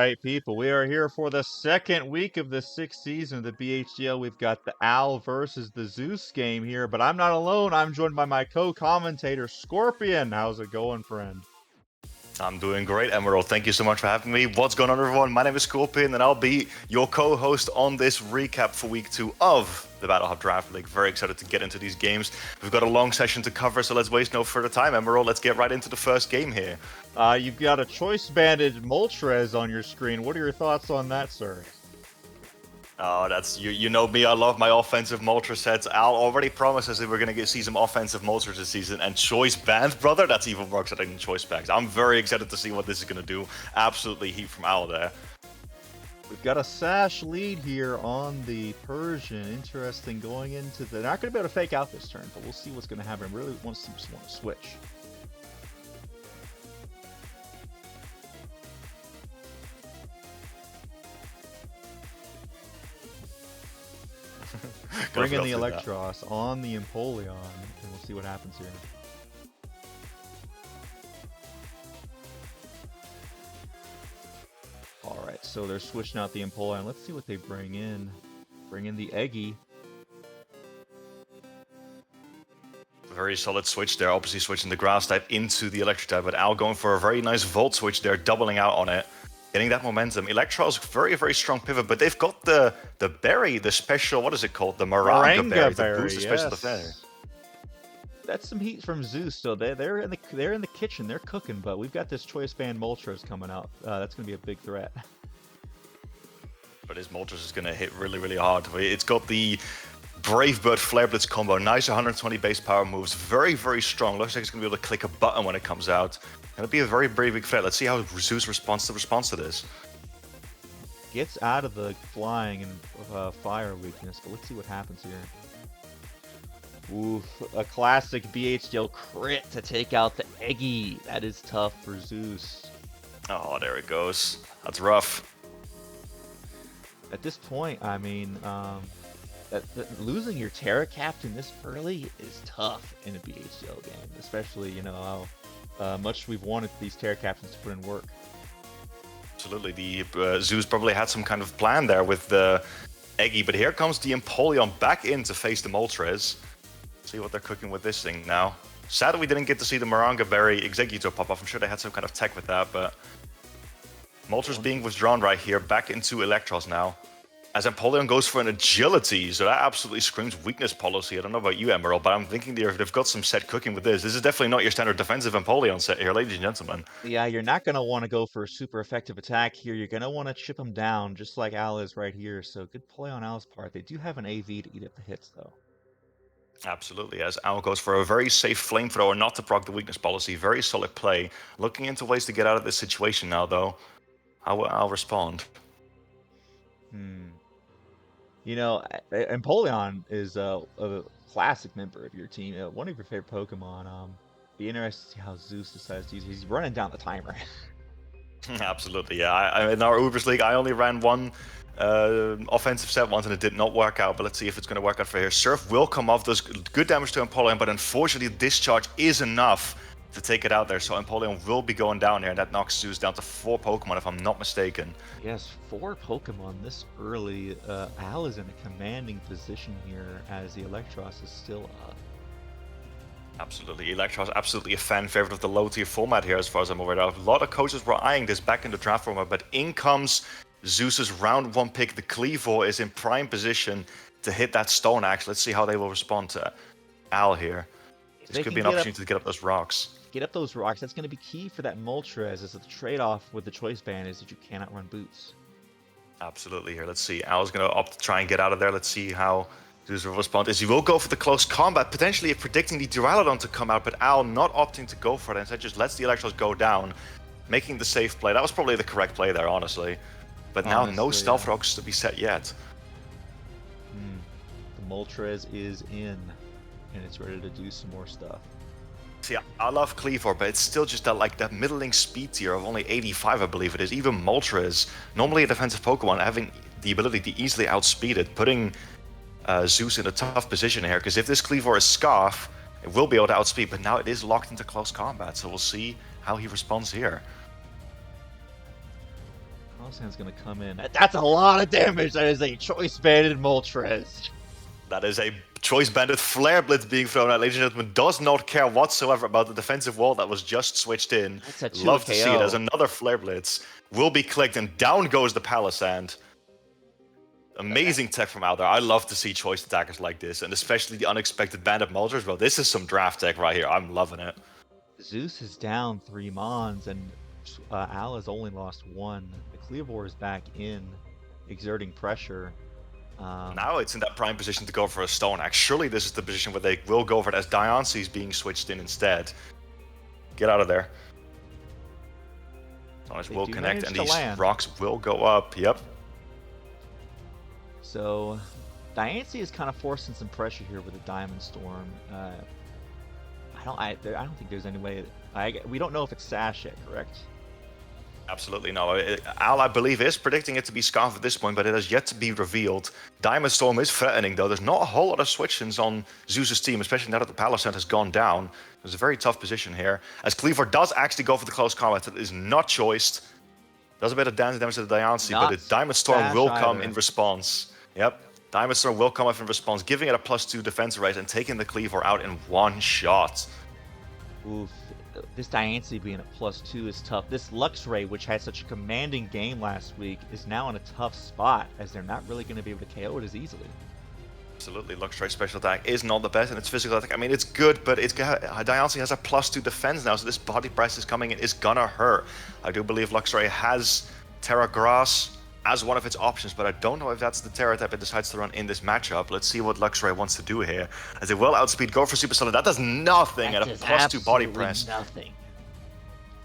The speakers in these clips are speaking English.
right, people, we are here for the second week of the 6th season of the BHGL. We've got the Al versus the Zeus game here, but I'm not alone. I'm joined by my co-commentator, Scorpion. How's it going, friend? I'm doing great, Emerald. Thank you so much for having me. What's going on, everyone? My name is Scorpion, and I'll be your co-host on this recap for week 2 of the Battle Hub Draft League. Very excited to get into these games. We've got a long session to cover, so let's waste no further time, Emerald. Let's get right into the first game here. You've got a choice-banded Moltres on your screen. What are your thoughts on that, sir? Oh, that's you know me. I love my offensive Moltres sets. Al already promised us that we're going to see some offensive Moltres this season, and choice band, brother, that's even more exciting than choice packs. I'm very excited to see what this is going to do. Absolutely heat from Al there. We've got a Sash lead here on the Persian. Interesting going into the... They're not going to be able to fake out this turn, but we'll see what's going to happen. I really want to switch. Bring in the Electros on the Empoleon, and we'll see what happens here. Alright, so they're switching out the Empoleon. Let's see what they bring in. Bring in the Eggy. Very solid switch there, obviously switching the Grass type into the Electric type, but Al going for a very nice Volt switch there, doubling out on it. Getting that momentum. Electro's very, very strong pivot, but they've got the berry, the special, what is it called? The Maranga berry, to boost the special defense. That's some heat from Zeus. So they're in the kitchen, they're cooking. But we've got this choice band Moltres coming out. That's gonna be a big threat. But his Moltres is gonna hit really, really hard. It's got the Brave Bird Flare Blitz combo, nice 120 base power moves, very, very strong. Looks like it's gonna be able to click a button when it comes out. Gonna be a very, very big threat. Let's see how Zeus responds to this. Gets out of the flying and fire weakness, but let's see what happens here. Oof, a classic BHDL crit to take out the Eggy. That is tough for Zeus. Oh, there it goes. That's rough. At this point, I mean, losing your Terra Captain this early is tough in a BHDL game, especially, you know, how much we've wanted these Terra Captains to put in work. Absolutely. The Zeus probably had some kind of plan there with the Eggy, but here comes the Empoleon back in to face the Moltres. See what they're cooking with this thing now. Sadly, we didn't get to see the Maranga Berry Executor pop off. I'm sure they had some kind of tech with that, but Moltres being withdrawn right here, back into Electros now. As Empoleon goes for an agility, so that absolutely screams weakness policy. I don't know about you, Emerald, but I'm thinking they've got some set cooking with this. This is definitely not your standard defensive Empoleon set here, ladies and gentlemen. Yeah, you're not going to want to go for a super effective attack here. You're going to want to chip them down, just like Al is right here. So good play on Al's part. They do have an AV to eat up the hits, though. Absolutely, as Al goes for a very safe flamethrower, not to proc the weakness policy. Very solid play. Looking into ways to get out of this situation now, though. How will Al respond? You know, Empoleon is a classic member of your team, one of your favorite Pokemon. Be interested to see how Zeus decides to use it. He's running down the timer. Absolutely, yeah. In our Ubers League, I only ran one offensive set once and it did not work out, but let's see if it's going to work out for here. Surf will come off, does good damage to Empoleon, but unfortunately Discharge is enough to take it out there, so Empoleon will be going down here, and that knocks Zeus down to 4 Pokemon if I'm not mistaken. Yes, 4 Pokemon this early. Al is in a commanding position here as the Electros is still up. Absolutely, Electros absolutely a fan favorite of the low tier format here as far as I'm aware of. A lot of coaches were eyeing this back in the draft format, but in comes Zeus's round 1 pick. The Kleavor is in prime position to hit that Stone Axe. Let's see how they will respond to Al here. This could be an opportunity to get up those rocks. Get up those rocks. That's going to be key for that Moltres, as the trade-off with the choice band is that you cannot run boots. Absolutely here. Let's see. Al's going to opt to try and get out of there. Let's see how Zeus will respond. He will go for the close combat, potentially predicting the Duraludon to come out, but Al not opting to go for it. Instead, just lets the Electros go down, making the safe play. That was probably the correct play there, honestly. But now no stealth rocks to be set yet. The Moltres is in, and it's ready to do some more stuff. See, I love Kleavor, but it's still just that middling speed tier of only 85, I believe it is. Even Moltres, normally a defensive Pokemon, having the ability to easily outspeed it, putting Zeus in a tough position here, because if this Kleavor is Scarf, it will be able to outspeed, but now it is locked into close combat, so we'll see how he responds here. Moltres gonna come in. That's a lot of damage. That is a choice banded Moltres. That is a choice banded Flare Blitz being thrown out, ladies and gentlemen. Does not care whatsoever about the defensive wall that was just switched in. That's a 2 Love to KO. see it as another Flare Blitz will be clicked, and down goes the Palisand. Amazing tech from out there. I love to see choice attackers like this, and especially the unexpected banded Moltres. Well, this is some draft tech right here. I'm loving it. Zeus is down 3 Mons, and Al has only lost 1. The Cleavor is back in, exerting pressure. Now it's in that prime position to go for a Stone Axe. Surely this is the position where they will go for it, as Diancie is being switched in instead. Get out of there. Stone Axe will connect, and these rocks will go up. Yep. So, Diancie is kind of forcing some pressure here with a Diamond Storm. I don't think there's any way. We don't know if it's Sash yet, correct? Absolutely no. Al, I believe, is predicting it to be Scarf at this point, but it has yet to be revealed. Diamond Storm is threatening, though. There's not a whole lot of switch-ins on Zeus's team, especially now that the Palisand has gone down. There's a very tough position here. As Cleavor does actually go for the close combat, it is not choiced. Does a bit of damage to the Diancie, but the Diamond Storm will come in response. Yep. Diamond Storm will come up in response, giving it a +2 defense rate and taking the Cleavor out in one shot. Oof. This Diancie being a +2 is tough. This Luxray, which had such a commanding game last week, is now in a tough spot, as they're not really going to be able to KO it as easily. Absolutely. Luxray special attack is not the best, and its physical attack, I mean, it's good, but Diancie has a +2 defense now, so this body press is coming in, is gonna hurt. I do believe Luxray has Terra Grass as one of its options, but I don't know if that's the Terra type it decides to run in this matchup. Let's see what Luxray wants to do here. As it will outspeed, go for Super Solid. That does nothing at a +2 body press. Nothing.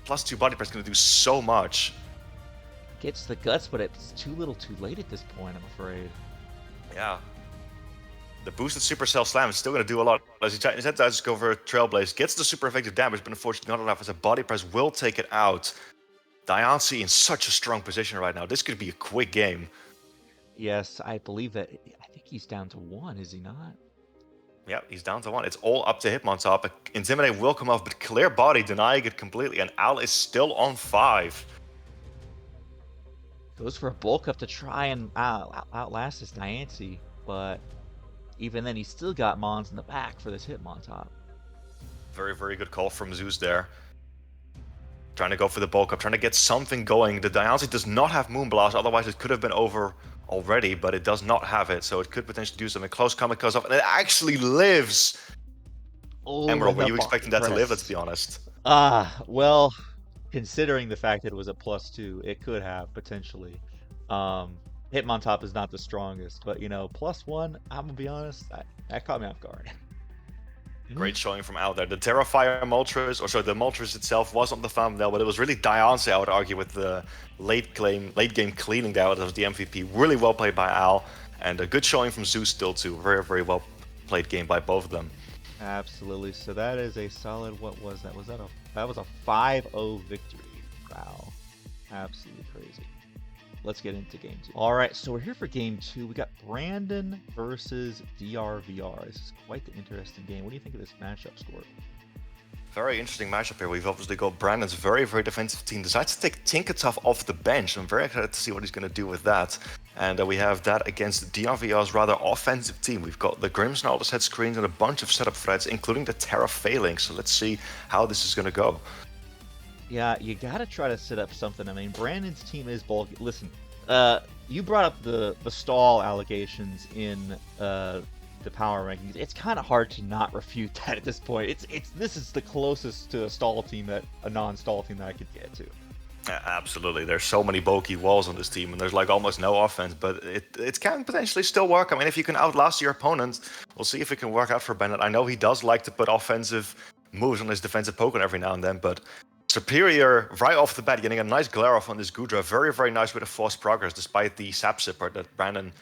+2 body press is going to do so much. Gets the guts, but it's too little too late at this point, I'm afraid. Yeah. The boosted Supercell Slam is still going to do a lot. As he tries to go for a Trailblaze, gets the super effective damage, but unfortunately not enough, as a body press will take it out. Diancie in such a strong position right now. This could be a quick game. Yes, I believe that. I think he's down to 1, is he not? Yeah, he's down to 1. It's all up to Hitmontop. Intimidate will come off, but Clear Body denying it completely, and Al is still on 5. Goes for a bulk up to try and outlast this Diancie, but even then he's still got Mons in the back for this Hitmontop. Very, very good call from Zeus there. Trying to go for the bulk up, trying to get something going. The Diancie does not have Moonblast, otherwise it could have been over already, but it does not have it, so it could potentially do something. Close combat goes off, and it actually lives! Oh, Emerald, were you expecting that to live, let's be honest? Well, considering the fact that it was a +2, it could have, potentially. Hitmontop is not the strongest, but, you know, +1, I'm gonna be honest, that caught me off guard. Great showing from out there. The Terrafire Moltres, or sorry, the Moltres itself was on the thumbnail, but it was really Diancie, I would argue, with the late game cleaning there out of the MVP. Really well played by Al, and a good showing from Zeus still too. Very, very well played game by both of them. Absolutely. So that is a solid. What was that? That was a 5-0 victory. Wow, absolutely crazy. Let's get into game 2. All right, so we're here for game 2. We got Brandon versus DrVr. This is quite the interesting game. What do you think of this matchup, Score? Very interesting matchup here. We've obviously got Brandon's very, very defensive team. Decides to take Tinkertough off the bench. I'm very excited to see what he's going to do with that. And we have that against DrVr's rather offensive team. We've got the Grimmsnarl set screens and a bunch of setup threats, including the Terra Phalanx. So let's see how this is going to go. Yeah, you gotta try to set up something. I mean, Brandon's team is bulky. Listen, you brought up the stall allegations in the power rankings. It's kind of hard to not refute that at this point. This is the closest to a stall team that a non-stall team that I could get to. Yeah, absolutely. There's so many bulky walls on this team, and there's like almost no offense, but it can potentially still work. I mean, if you can outlast your opponent, we'll see if it can work out for Bennett. I know he does like to put offensive moves on his defensive Pokemon every now and then, but Superior right off the bat, getting a nice glare off on this Goodra. Very, very nice with a forced progress, despite the Sap Sipper that Brandon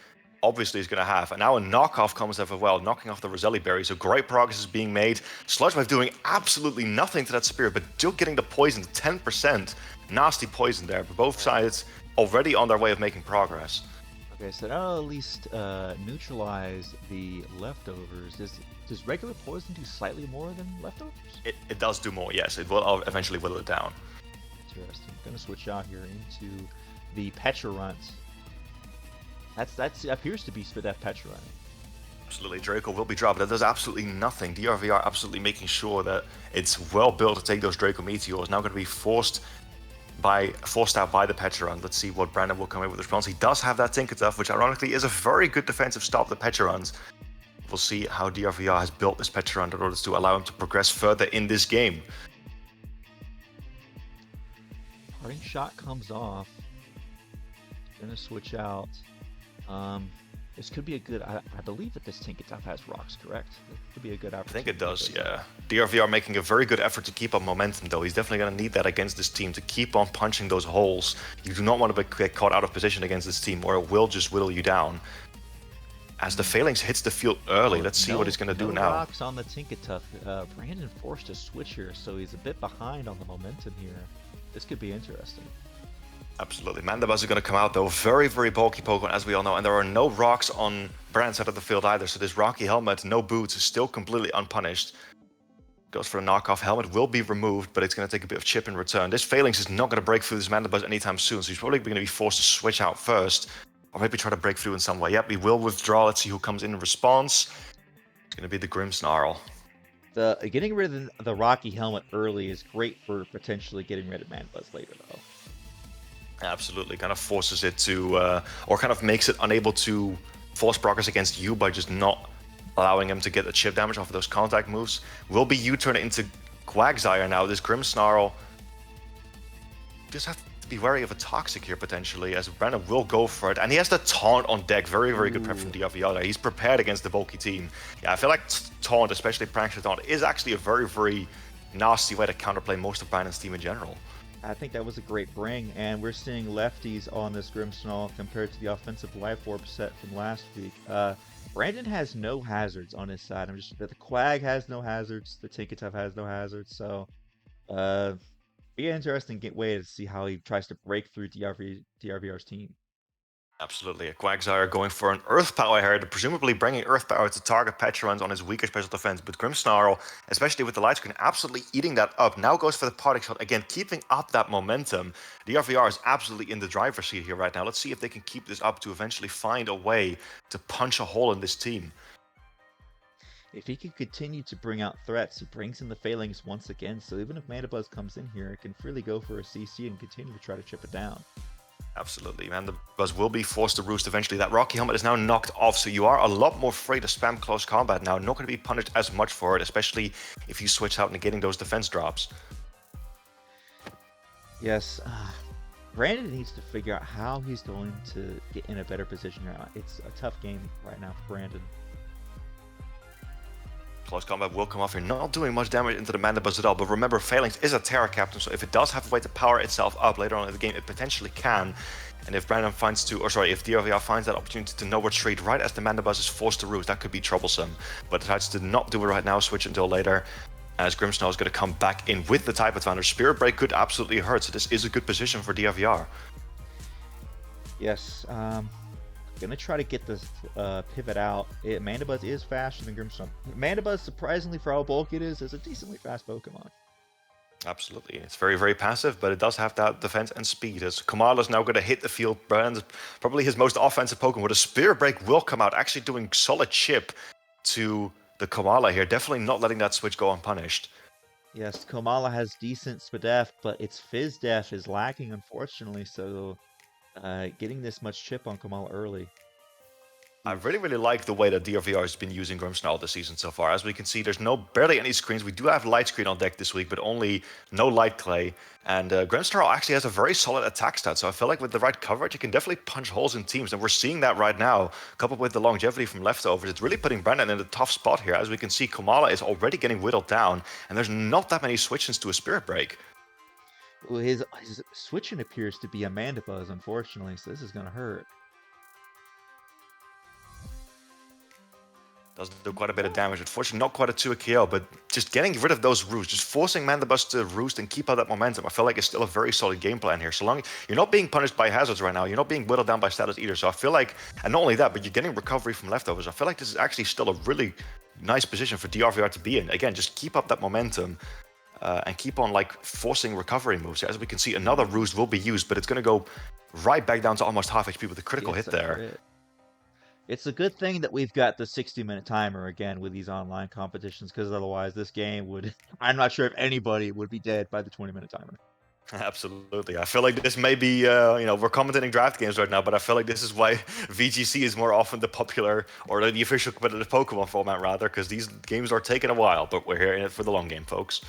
obviously is going to have. And now a knockoff comes up as well, knocking off the Roselli Berry. So great progress is being made. Sludge Wave doing absolutely nothing to that Spirit, but still getting the poison to 10%. Nasty poison there, but both sides already on their way of making progress. Okay, so that'll at least neutralize the leftovers. Does regular poison do slightly more than leftovers? It does do more, yes. It will eventually whittle it down. Interesting. I'm going to switch out here into the Petra runs. That appears to be Spadef Petra run. Absolutely, Draco will be dropped. That does absolutely nothing. DrVr absolutely making sure that it's well built to take those Draco Meteors. Now going to be forced out by the Petra run. Let's see what Brandon will come in with response. He does have that Tinkertuff, which ironically is a very good defensive stop the Petra runs. We'll see how DrVr has built this Petra run in order to allow him to progress further in this game. Parting shot comes off. Gonna switch out. This could be a good. I believe that this Tinkertuff has rocks, correct? It could be a good opportunity. I think it does, yeah. DrVr making a very good effort to keep up momentum, though. He's definitely going to need that against this team to keep on punching those holes. You do not want to get caught out of position against this team, or it will just whittle you down. As the Phalanx hits the field early, let's see what he's going to do now. Rocks on the Tinkertuff. Brandon forced a switch here, so he's a bit behind on the momentum here. This could be interesting. Absolutely. Mandibuzz is going to come out, though. Very, very bulky Pokemon, as we all know. And there are no rocks on Brand's side of the field either. So this Rocky Helmet, no boots, is still completely unpunished. Goes for a knockoff. Helmet will be removed, but it's going to take a bit of chip in return. This Phalanx is not going to break through this Mandibuzz anytime soon. So he's probably going to be forced to switch out first. Or maybe try to break through in some way. Yep, he will withdraw. Let's see who comes in response. It's going to be the Grimmsnarl. Getting rid of the Rocky Helmet early is great for potentially getting rid of Mandibuzz later, though. Absolutely, kind of forces it to, or kind of makes it unable to force progress against you by just not allowing him to get the chip damage off of those contact moves. Will be U-turn into Quagsire now. This Grimmsnarl just have to be wary of a Toxic here potentially, as Brandon will go for it. And he has the Taunt on deck. Very, very good prep from DrVr there. He's prepared against the bulky team. Yeah, I feel like Taunt, especially Prankster Taunt, is actually a very, very nasty way to counterplay most of Brandon's team in general. I think that was a great bring, and we're seeing lefties on this Grimmsnarl compared to the offensive Life Orb set from last week. Brandon has no hazards on his side. The Quag has no hazards, the Tinkertuff has no hazards, so be an interesting way to see how he tries to break through DrVr's team. Absolutely. A Quagsire going for an Earth Power here, presumably bringing Earth Power to target Petrons on his weaker special defense. But Grimmsnarl, especially with the light screen, absolutely eating that up. Now goes for the parting shot again, keeping up that momentum. DrVr is absolutely in the driver's seat here right now. Let's see if they can keep this up to eventually find a way to punch a hole in this team. If he can continue to bring out threats, he brings in the Phalanx once again. So even if Mandibuzz comes in here, it can freely go for a CC and continue to try to chip it down. Absolutely, man. The Buzz will be forced to roost eventually. That Rocky Helmet is now knocked off, so you are a lot more free to spam close combat now. Not going to be punished as much for it, especially if you switch out negating those defense drops. Yes, Brandon needs to figure out how he's going to get in a better position now. It's a tough game right now for Brandon. Close combat will come off here, not doing much damage into the Mandibuzz at all, but remember, Phalanx is a Terra Captain, so if it does have a way to power itself up later on in the game, it potentially can. And if Brandon finds if DrVr finds that opportunity to no retreat right as the Mandibuzz is forced to roost, that could be troublesome. But decides to not do it right now, switch until later, as Grimmsnarl is going to come back in with the type advantage. Spirit Break could absolutely hurt, so this is a good position for DrVr. Yes, gonna try to get this pivot out. Mandibuzz is faster than Grimmsnarl. Mandibuzz, surprisingly for how bulky it is a decently fast Pokemon. Absolutely. It's very, very passive, but it does have that defense and speed. As Kamala's now going to hit the field, Brandon's probably his most offensive Pokemon, with a Spirit Break will come out, actually doing solid chip to the Kamala here. Definitely not letting that switch go unpunished. Yes, Kamala has decent Spadef, but its Fizz Def is lacking, unfortunately, so getting this much chip on Kamala early. I really, really like the way that DrVr has been using Grimmsnarl this season so far. As we can see, there's barely any screens. We do have Light Screen on deck this week, but only no Light Clay. And Grimmsnarl actually has a very solid attack stat, so I feel like with the right coverage, you can definitely punch holes in teams. And we're seeing that right now, coupled with the longevity from leftovers. It's really putting Brandon in a tough spot here. As we can see, Kamala is already getting whittled down, and there's not that many switch-ins to a Spirit Break. Well, his switching appears to be a Mandibuzz, unfortunately, so this is going to hurt. Does do quite a bit of damage. Unfortunately, not quite a 2 KO, but just getting rid of those roosts, just forcing Mandibuzz to roost and keep out that momentum, I feel like it's still a very solid game plan here. So long you're not being punished by hazards right now, you're not being whittled down by status either. So I feel like, and not only that, but you're getting recovery from leftovers. I feel like this is actually still a really nice position for DrVr to be in. Again, just keep up that momentum. and keep on like forcing recovery moves. As we can see, another roost will be used, but it's going to go right back down to almost half HP with a critical hit there. Crit. It's a good thing that we've got the 60-minute timer again with these online competitions, because otherwise this game would... I'm not sure if anybody would be dead by the 20-minute timer. Absolutely. I feel like this may be, we're commentating draft games right now, but I feel like this is why VGC is more often the popular, or the official competitive Pokemon format rather, because these games are taking a while, but we're here in it for the long game, folks.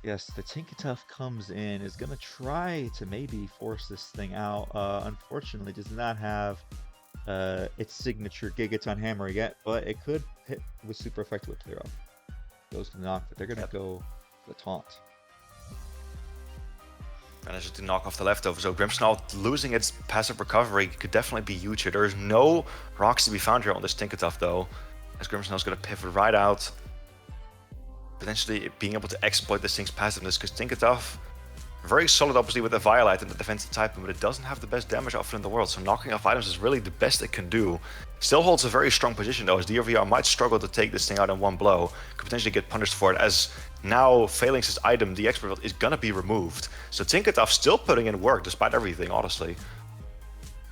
Yes, the Tinkaton comes in, is going to try to maybe force this thing out. Unfortunately, does not have its signature Gigaton Hammer yet, but it could hit with super effective with Clear Off. Goes to the knock, but they're going to go for the taunt. Manages to knock off the leftover, so Grimmsnarl losing its passive recovery could definitely be huge here. There is no rocks to be found here on this Tinkaton though, as Grimmsnarl is going to pivot right out. Potentially being able to exploit this thing's passiveness, because Tinkaton, very solid obviously with the Violet and the defensive type, but it doesn't have the best damage output in the world, so knocking off items is really the best it can do. Still holds a very strong position though, as DrVr might struggle to take this thing out in one blow, could potentially get punished for it, as now Phalanx's item, the Expert, is gonna be removed. So Tinkaton still putting in work despite everything, honestly.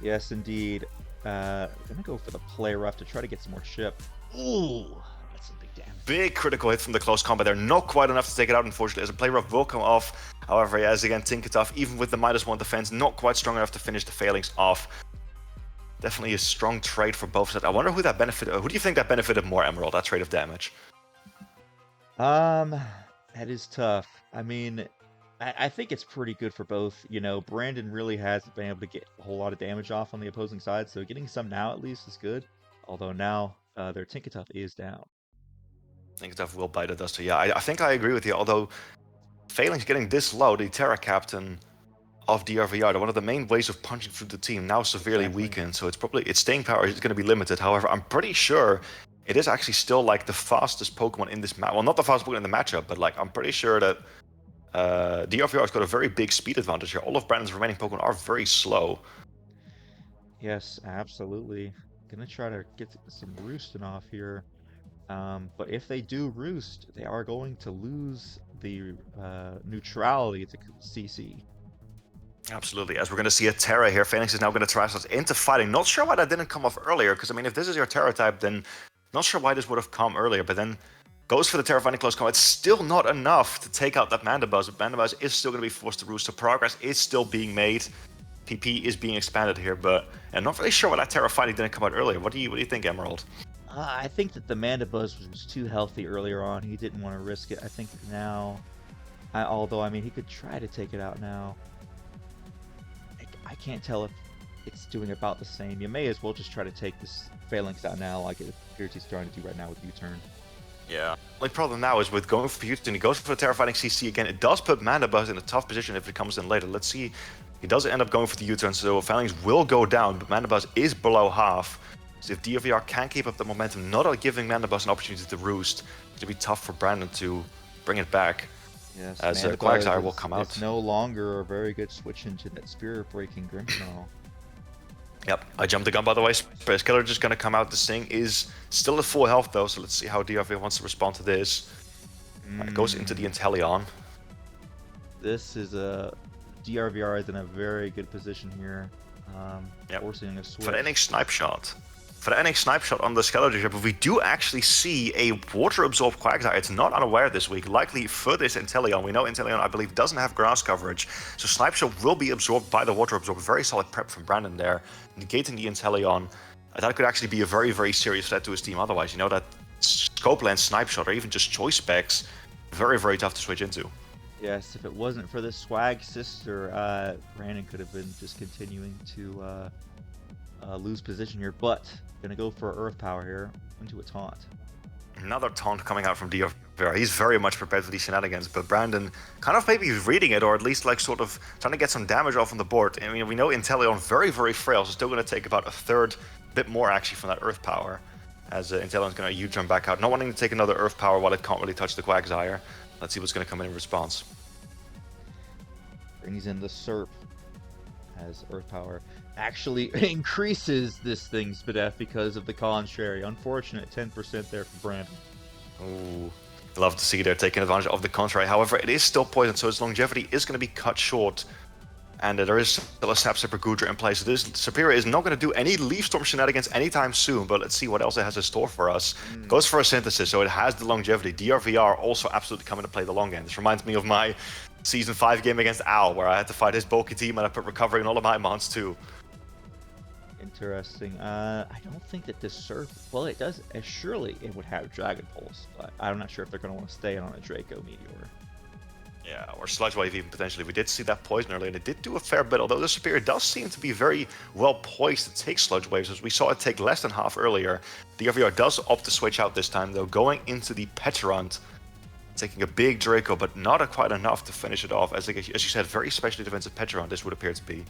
Yes, indeed. Gonna go for the Play Rough to try to get some more chip. Ooh! Big critical hit from the close combat there, not quite enough to take it out unfortunately, as a Play Rough will come off. However, as again, Tinkaton, even with the -1 defense, not quite strong enough to finish the Phalanx off. Definitely a strong trade for both sides. I wonder who that benefited. Who do you think that benefited more, Emerald, that trade of damage? That is tough. I mean, I think it's pretty good for both. You know, Brandon really hasn't been able to get a whole lot of damage off on the opposing side, so getting some now at least is good. Although now their Tinkaton is down. Tinkaton will bite the dust. So yeah, I think I agree with you. Although Phalanx getting this low, the Terra Captain of DrVr, one of the main ways of punching through the team, now severely weakened. So its staying power is going to be limited. However, I'm pretty sure it is actually still like the fastest Pokemon in this match. Well, not the fastest Pokemon in the matchup, but like I'm pretty sure that DrVr has got a very big speed advantage here. All of Brandon's remaining Pokemon are very slow. Yes, absolutely. Gonna try to get some roosting off here. But if they do roost, they are going to lose the neutrality to CC. Absolutely, as we're going to see a Terra here. Phalanx is now going to try us into fighting. Not sure why that didn't come off earlier, because I mean, if this is your Terra type, then not sure why this would have come earlier, but then goes for the Terrifying Close Combat. It's still not enough to take out that Mandibuzz. Mandibuzz is still going to be forced to roost, so progress is still being made. PP is being expanded here, but I'm not really sure why that Terra fighting didn't come out earlier. What do you think, Emerald? I think that the Mandibuzz was too healthy earlier on. He didn't want to risk it. I think now, although I mean, he could try to take it out now. I can't tell if it's doing about the same. You may as well just try to take this Phalanx out now, like it appears he's trying to do right now with U-turn. Yeah. The problem now is with going for U-turn, he goes for the Terrifying CC again. It does put Mandibuzz in a tough position if it comes in later. Let's see. He does end up going for the U-turn, so Phalanx will go down, but Mandibuzz is below half. So if DrVr can keep up the momentum, not giving Mandibuzz an opportunity to roost, it'll be tough for Brandon to bring it back. Yes, as Quagsire will come out. It's no longer a very good switch into that Spirit Breaking Grimmsnarl. Yep, I jumped the gun by the way. Skeledirge is going to come out. This thing is still at full health though, so let's see how DrVr wants to respond to this. It goes into the Inteleon. This is a... DrVr is in a very good position here. Forcing a switch. For the NX Snipe Shot. For the NX Snipe Shot on the Skeledirge, but we do actually see a water-absorbed Quagsire. It's not unaware this week, likely for this Inteleon. We know Inteleon, I believe, doesn't have grass coverage, so Snipe Shot will be absorbed by the water absorber. Very solid prep from Brandon there, negating the Inteleon. That could actually be a very, very serious threat to his team otherwise. You know that Scope Lens, Snipe Shot, or even just Choice Specs, very, very tough to switch into. Yes, if it wasn't for this Swag Sister, Brandon could have been just continuing to lose position here, but gonna go for Earth Power here into a taunt. Another taunt coming out from DrVr. He's very much prepared for these shenanigans, but Brandon kind of maybe reading it, or at least like sort of trying to get some damage off on the board. I mean, we know Inteleon very, very frail, so still going to take about a third, bit more actually from that Earth Power, as Inteleon's going to U-turn back out, not wanting to take another Earth Power while it can't really touch the Quagsire. Let's see what's going to come in response. Brings in the Serp, as Earth Power actually increases this thing's Spadef because of the contrary. Unfortunate 10% there for Brandon. Ooh. Love to see they're taking advantage of the contrary. However, it is still poisoned, so its longevity is going to be cut short. And there is still a Sap Sipper Goodra in place. So this Superior is not going to do any Leaf Storm shenanigans anytime soon, but let's see what else it has in store for us. Goes for a Synthesis, so it has the longevity. DrVr also absolutely coming to play the long game. This reminds me of my Season 5 game against Al, where I had to fight his bulky team and I put Recovery in all of my mons too. Interesting. I don't think that this well, it does. Surely it would have Dragon Pulse, but I'm not sure if they're going to want to stay on a Draco Meteor. Yeah, or Sludge Wave even potentially. We did see that poison earlier, and it did do a fair bit, although the Superior does seem to be very well poised to take Sludge Waves, as we saw it take less than half earlier. The DrVr does opt to switch out this time, though, going into the Petarant, taking a big Draco, but not quite enough to finish it off. As you said, very specially defensive Petarant, this would appear to be.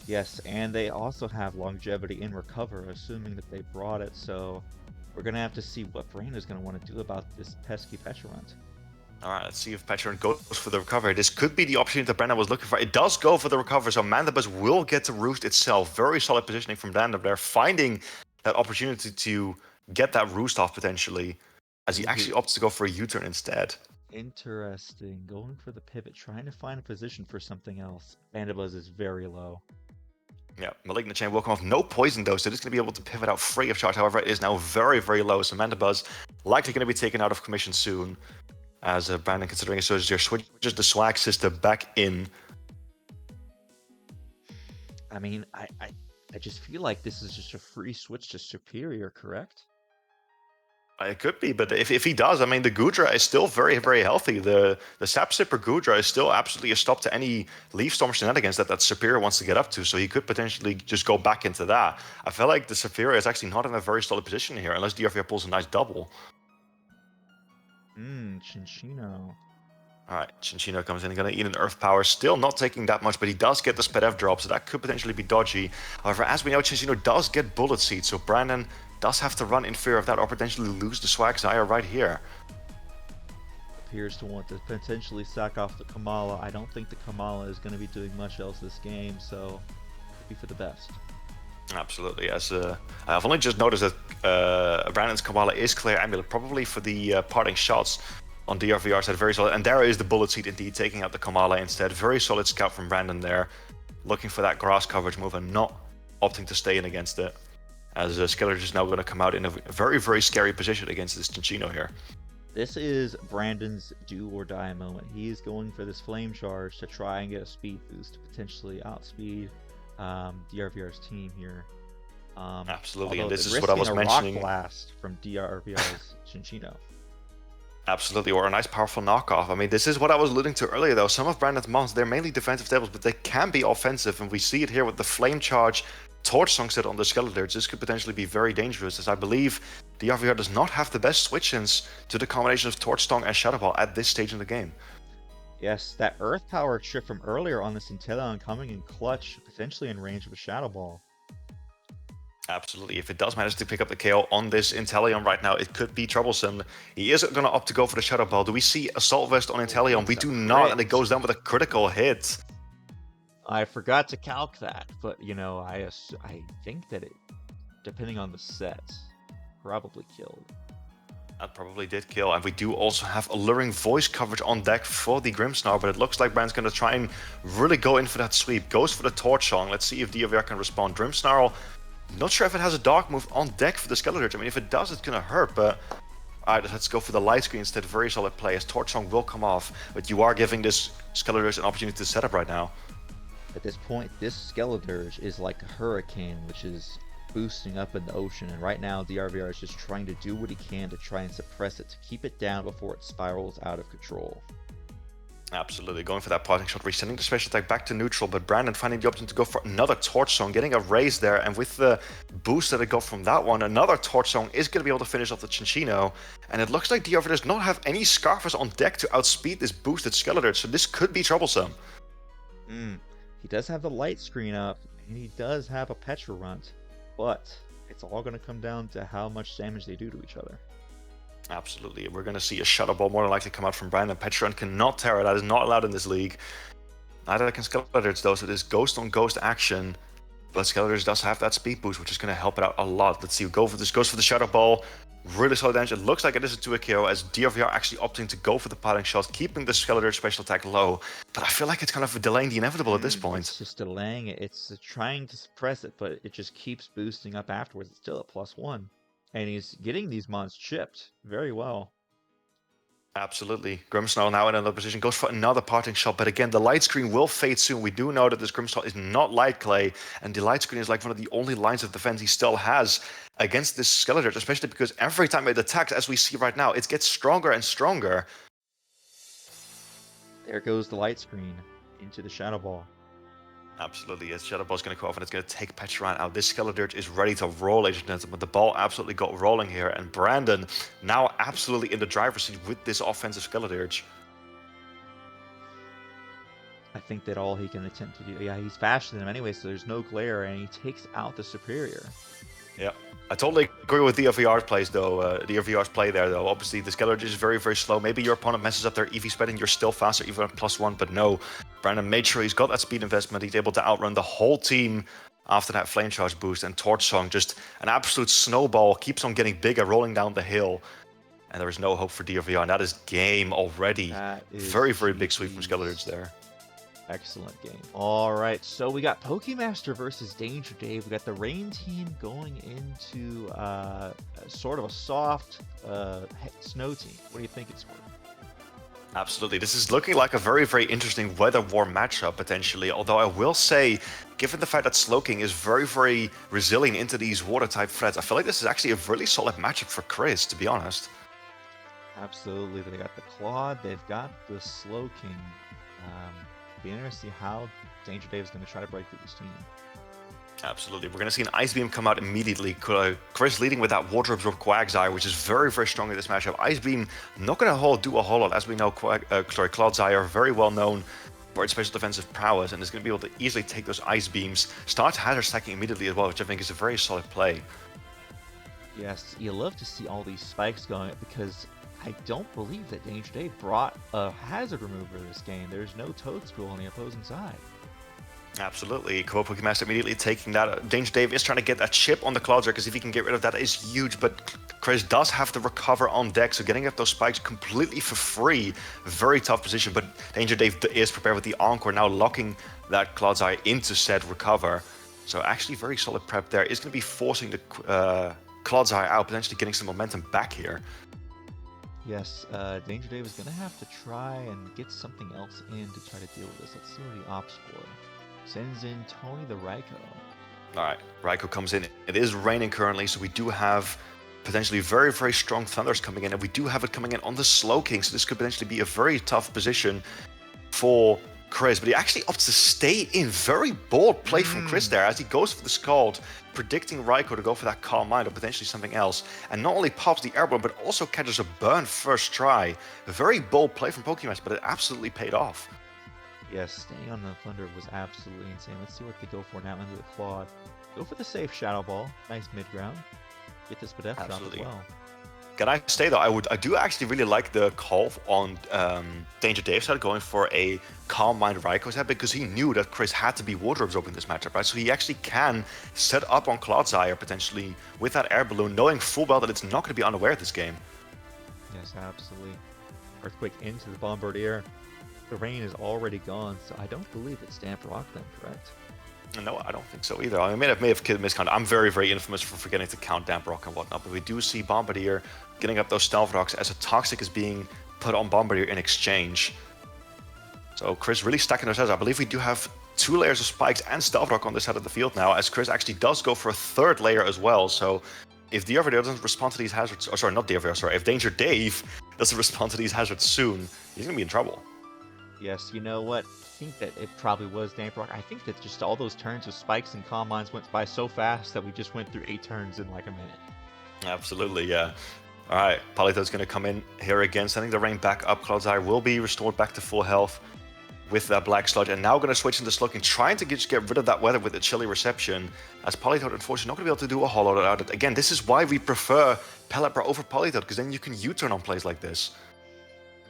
Yes, and they also have longevity in Recover, assuming that they brought it, so we're going to have to see what Brandon's going to want to do about this pesky Petarant. Alright, let's see if Petarant goes for the Recovery. This could be the opportunity that Brandon was looking for. It does go for the Recovery, so Mandibuzz will get to Roost itself. Very solid positioning from Brandon there, finding that opportunity to get that Roost off potentially, as he actually opts to go for a U-turn instead. Interesting. Going for the pivot, trying to find a position for something else. Mandibuzz is very low. Yeah, Malignant Chain will come off. No poison though, so it's going to be able to pivot out free of charge. However, it is now very, very low, so Mandibuzz likely going to be taken out of commission soon. As Brandon, considering it, so as your switches the Swag Sister back in. I mean, I just feel like this is just a free switch to Superior, correct? It could be, but if he does, I mean, the Goodra is still very, very healthy. The Sap Sipper Goodra is still absolutely a stop to any Leaf Storm shenanigans that Superior wants to get up to, so he could potentially just go back into that. I feel like the Superior is actually not in a very solid position here, unless DrVr pulls a nice double. Cinccino. Alright, Cinccino comes in, gonna eat an Earth Power, still not taking that much, but he does get the Sped drop, so that could potentially be dodgy. However, as we know, Cinccino does get Bullet Seed, so Brandon does have to run in fear of that, or potentially lose the Swag Zyre right here. Appears to want to potentially sack off the Kamala. I don't think the Kamala is going to be doing much else this game, so it'd be for the best. Absolutely, as I've only just noticed that Brandon's Kamala is clear Amulet, probably for the parting shots on DrVr side, very solid. And there is the Bullet Seed indeed, taking out the Kamala instead. Very solid scout from Brandon there, looking for that grass coverage move and not opting to stay in against it. As Skeledirge is now going to come out in a very, very scary position against this Cinccino here. This is Brandon's do or die moment. He is going for this Flame Charge to try and get a speed boost to potentially outspeed DrVr's team here. Absolutely, and this is what I was mentioning. Rock Blast from DrVr's Cinccino. Absolutely, or a nice powerful knockoff. I mean, this is what I was alluding to earlier though. Some of Brandon's mons, they're mainly defensive tables, but they can be offensive, and we see it here with the Flame Charge Torch Song set on the Skeledirge. This could potentially be very dangerous, as I believe DrVr does not have the best switch-ins to the combination of Torch Song and Shadow Ball at this stage in the game. Yes, that Earth Power trip from earlier on this Inteleon coming in clutch, potentially in range of a Shadow Ball. Absolutely, if it does manage to pick up the KO on this Inteleon right now, it could be troublesome. He is going to opt to go for the Shadow Ball. Do we see Assault Vest on Inteleon? We do not, and it goes down with a critical hit. I forgot to calc that, but you know, I think that it, depending on the set, probably killed. That probably did kill, and we do also have Alluring Voice coverage on deck for the Grimmsnarl, but it looks like Brand's going to try and really go in for that sweep. Goes for the Torch Song. Let's see if DrVr can respond. Grimmsnarl, not sure if it has a Dark move on deck for the Skeledirge. I mean, if it does, it's going to hurt, but alright, let's go for the Light Screen instead. Very solid play, as Torch Song will come off, but you are giving this Skeledirge an opportunity to set up right now. At this point, this Skeledirge is like a hurricane, which is boosting up in the ocean, and right now DrVr is just trying to do what he can to try and suppress it, to keep it down before it spirals out of control. Absolutely, going for that parting shot, resending the special attack back to neutral, but Brandon finding the option to go for another Torch Song, getting a raise there, and with the boost that it got from that one, another Torch Song is going to be able to finish off the Cinccino, and it looks like DrVr does not have any Scarfers on deck to outspeed this boosted Skeledirge, so this could be troublesome. He does have the Light Screen up, and he does have a Petra Runt, but it's all going to come down to how much damage they do to each other. Absolutely, we're going to see a Shadow Ball more than likely come out from Brandon. Petra Runt cannot Terra, that is not allowed in this league. Neither can Skeledirge though, so it is Ghost on Ghost action. But Skeledirge does have that speed boost, which is going to help it out a lot. Let's see, go for this. Goes for the Shadow Ball. Really solid damage. It looks like it is a 2 KO as DrVr actually opting to go for the piling shot, keeping the Skeledirge special attack low. But I feel like it's kind of delaying the inevitable at this point. It's just delaying it. It's trying to suppress it, but it just keeps boosting up afterwards. It's still at +1. And he's getting these mons chipped very well. Absolutely. Grimmsnarl now in another position, goes for another parting shot, but again, the light screen will fade soon. We do know that this Grimmsnarl is not light clay, and the light screen is like one of the only lines of defense he still has against this Skeledirge, especially because every time it attacks, as we see right now, it gets stronger and stronger. There goes the light screen into the Shadow Ball. Absolutely, yes. Shadow Ball's going to go off and it's going to take Petriran out. This Skeledirge is ready to roll, ladies and gentlemen. The ball absolutely got rolling here, and Brandon now absolutely in the driver's seat with this offensive Skeledirge. I think that all he can attempt to do... Yeah, he's faster than him anyway, so there's no glare, and he takes out the superior. Yeah, I totally agree with DrVr's plays though. DrVr's play there though. Obviously, the Skeledirge is very, very slow. Maybe your opponent messes up their EV spread and you're still faster, even at +1. But no, Brandon made sure he's got that speed investment. He's able to outrun the whole team after that flame charge boost. And Torch Song, just an absolute snowball, keeps on getting bigger, rolling down the hill. And there is no hope for DrVr, and that is game already. Very, very big sweep from Skeledirge there. Excellent game. All right, so we got Pokemaster versus Danger Dave. We got the Rain team going into sort of a soft snow team. What do you think it's worth? Absolutely. This is looking like a very, very interesting weather war matchup, potentially. Although I will say, given the fact that Slowking is very, very resilient into these water-type threats, I feel like this is actually a really solid matchup for Chris, to be honest. Absolutely. They got the Claude. They've got the Slowking. Be interested to see how Danger Dave is going to try to break through this team. Absolutely. We're going to see an Ice Beam come out immediately. Chris leading with that Water Absorb Quagsire, which is very, very strong in this matchup. Ice Beam not going to do a whole lot. As we know, Clodsire very well known for its special defensive prowess and is going to be able to easily take those Ice Beams. Start hazard stacking immediately as well, which I think is a very solid play. Yes, you love to see all these spikes going because I don't believe that Danger Dave brought a hazard remover this game. There's no Toadstool on the opposing side. Absolutely. Pokemaster immediately taking that. Danger Dave is trying to get that chip on the Cloudser because if he can get rid of that, is huge. But Chris does have to recover on deck, so getting up those spikes completely for free. Very tough position, but Danger Dave is prepared with the Encore, now locking that Cloudser into said recover. So actually very solid prep there. Is going to be forcing the Cloudser out, potentially getting some momentum back here. Yes, Danger Dave is going to have to try and get something else in to try to deal with this. Let's see what he opts for. Sends in Tony the Raikou. Alright, Raikou comes in. It is raining currently, so we do have potentially very, very strong Thunders coming in, and we do have it coming in on the Slowking, so this could potentially be a very tough position for Chris, but he actually opts to stay in. Very bold play from Chris there as he goes for the Scald, predicting Raikou to go for that Calm Mind or potentially something else, and not only pops the Airborne, but also catches a burn first try. A very bold play from Pokemaster, but it absolutely paid off. Yes, staying on the Thunder was absolutely insane. Let's see what they go for now into the Claude. Go for the safe Shadow Ball. Nice mid-ground. Get this Spadef drop as well. Can I say though, I do actually really like the call on Danger Dave's side going for a Calm Mind Raikou's head because he knew that Chris had to be Water Absorbing this matchup, right? So he actually can set up on Clodsire potentially with that Air Balloon, knowing full well that it's not going to be unaware this game. Yes, absolutely. Earthquake into the Bombardier. The rain is already gone, so I don't believe it's Damp Rock then, correct? No, I don't think so either. I may have miscounted. I'm very, very infamous for forgetting to count Damp Rock and whatnot, but we do see Bombardier getting up those Stealth Rocks as a Toxic is being put on Bombardier in exchange. So Chris really stacking those heads. I believe we do have 2 layers of Spikes and Stealth Rock on this side of the field now, as Chris actually does go for a 3rd layer as well. So if DrVr doesn't respond to these hazards, or sorry, not DrVr, sorry, if Danger Dave doesn't respond to these hazards soon, he's going to be in trouble. Yes, you know what? I think that it probably was Damp Rock. I think that just all those turns with Spikes and Calm Minds went by so fast that we just went through 8 turns in like a minute. Absolutely, yeah. All right, Politoed's going to come in here again, sending the rain back up. Clodsire will be restored back to full health with that Black Sludge, and now going to switch into Slowking, trying to just get rid of that weather with the chilly reception, as Politoed unfortunately not going to be able to do a whole lot out of it. Again, this is why we prefer Pelipper over Politoed, because then you can U-turn on plays like this.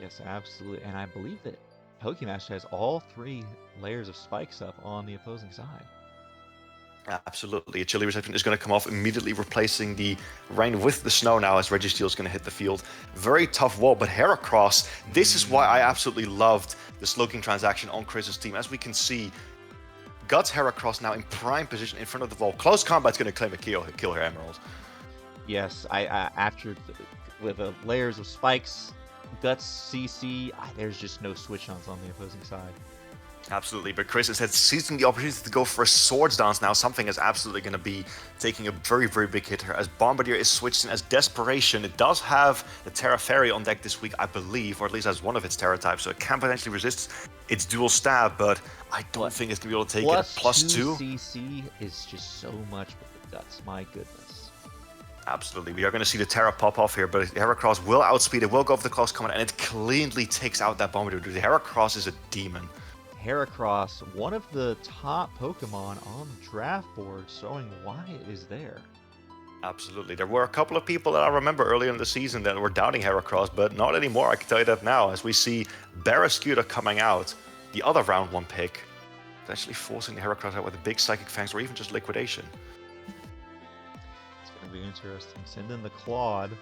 Yes, absolutely, and I believe that Pokemaster has all 3 layers of Spikes up on the opposing side. Absolutely. A chilly reception is going to come off, immediately replacing the rain with the snow now as Registeel is going to hit the field. Very tough wall, but Heracross, this is why I absolutely loved the Slowking transaction on Chris's team. As we can see, Guts Heracross now in prime position in front of the wall. Close combat's going to claim a kill here, Emerald. Yes, with the layers of spikes, Guts, CC, there's just no switch-ons on the opposing side. Absolutely, but Chris instead seizing the opportunity to go for a Swords Dance now. Something is absolutely going to be taking a very, very big hit here as Bombardier is switched in as Desperation. It does have the Terra Fairy on deck this week, I believe, or at least as one of its Terra types, so it can potentially resist its dual stab, but I don't think it's going to be able to take it at +2. CC is just so much with the Guts, my goodness. Absolutely, we are going to see the Terra pop off here, but Heracross will outspeed it, will go for the close combat, and it cleanly takes out that Bombardier. The Heracross is a demon. Heracross, one of the top Pokemon on the draft board, showing why it is there. Absolutely. There were a couple of people that I remember earlier in the season that were doubting Heracross, but not anymore, I can tell you that now, as we see Barraskewda coming out, the other round 1 pick, potentially forcing the Heracross out with a big Psychic Fangs or even just Liquidation. It's going to be interesting. Send in the Claude.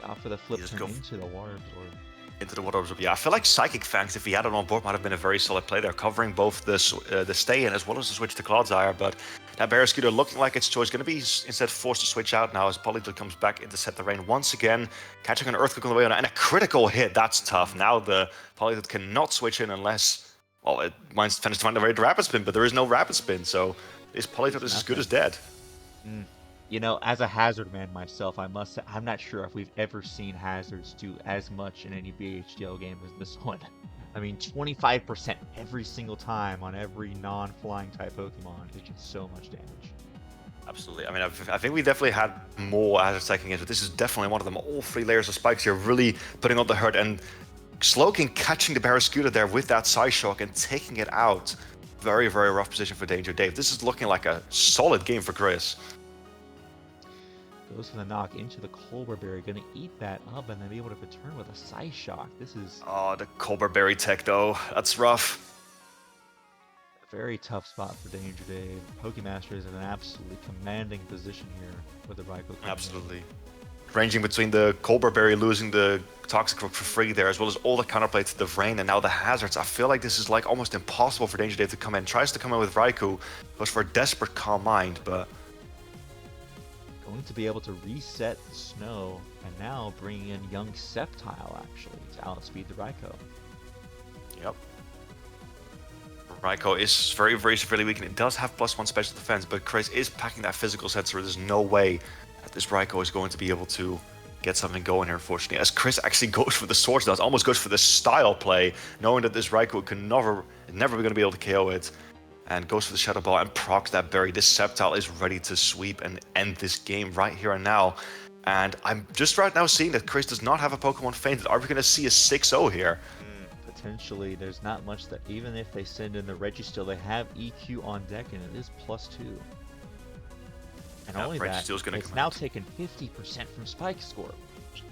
Off for the flip turn into the Water Absorb. Into the Water Absorb. Yeah, I feel like Psychic Fangs, if he had it on board, might have been a very solid play there, covering both the stay-in as well as the switch to Clodsire, but that Barraskewda looking like its choice, going to be instead forced to switch out now as Politoed comes back in to set the rain once again, catching an Earthquake on the way on, and a critical hit. That's tough. Now the Politoed cannot switch in unless, well, it might finish to find a very Rapid Spin, but there is no Rapid Spin, so this Politoed is as good as dead. You know, as a Hazard man myself, I'm not sure if we've ever seen Hazards do as much in any BHDL game as this one. I mean, 25% every single time on every non-flying type Pokemon is just so much damage. Absolutely. I mean, I think we definitely had more Hazard taking it, but this is definitely one of them. All 3 layers of spikes here really putting on the hurt, and Slowking catching the Barraskewda there with that Psyshock and taking it out. Very, very rough position for Danger Dave. This is looking like a solid game for Chris. Goes for the knock into the Colbur Berry, gonna eat that up and then be able to return with a Psyshock. This is... Oh, the Colbur Berry tech though, that's rough. A very tough spot for Danger Dave. Pokemaster is in an absolutely commanding position here with the Raikou. Absolutely. Ranging between the Colbur Berry losing the Toxic Rock for free there, as well as all the counterplay to the Rain and now the Hazards. I feel like this is like almost impossible for Danger Dave to come in. Tries to come in with Raikou, goes for a desperate Calm Mind, but... Going to be able to reset the snow, and now bringing in young Sceptile actually to outspeed the Raikou. Yep. Raikou is very, very severely weak, and it does have +1 special defense, but Chris is packing that physical set, so there's no way that this Raikou is going to be able to get something going here, unfortunately. As Chris actually goes for the Swords Dance, almost goes for the style play, knowing that this Raikou can never going to be able to KO it. And goes for the Shadow Ball and procs that berry. This Sceptile is ready to sweep and end this game right here and now. And I'm just right now seeing that Chris does not have a Pokemon fainted. Are we going to see a 6-0 here? Potentially. There's not much that, even if they send in the Registeel, they have EQ on deck and it is +2. And only that, it's now taken 50% from Spike score.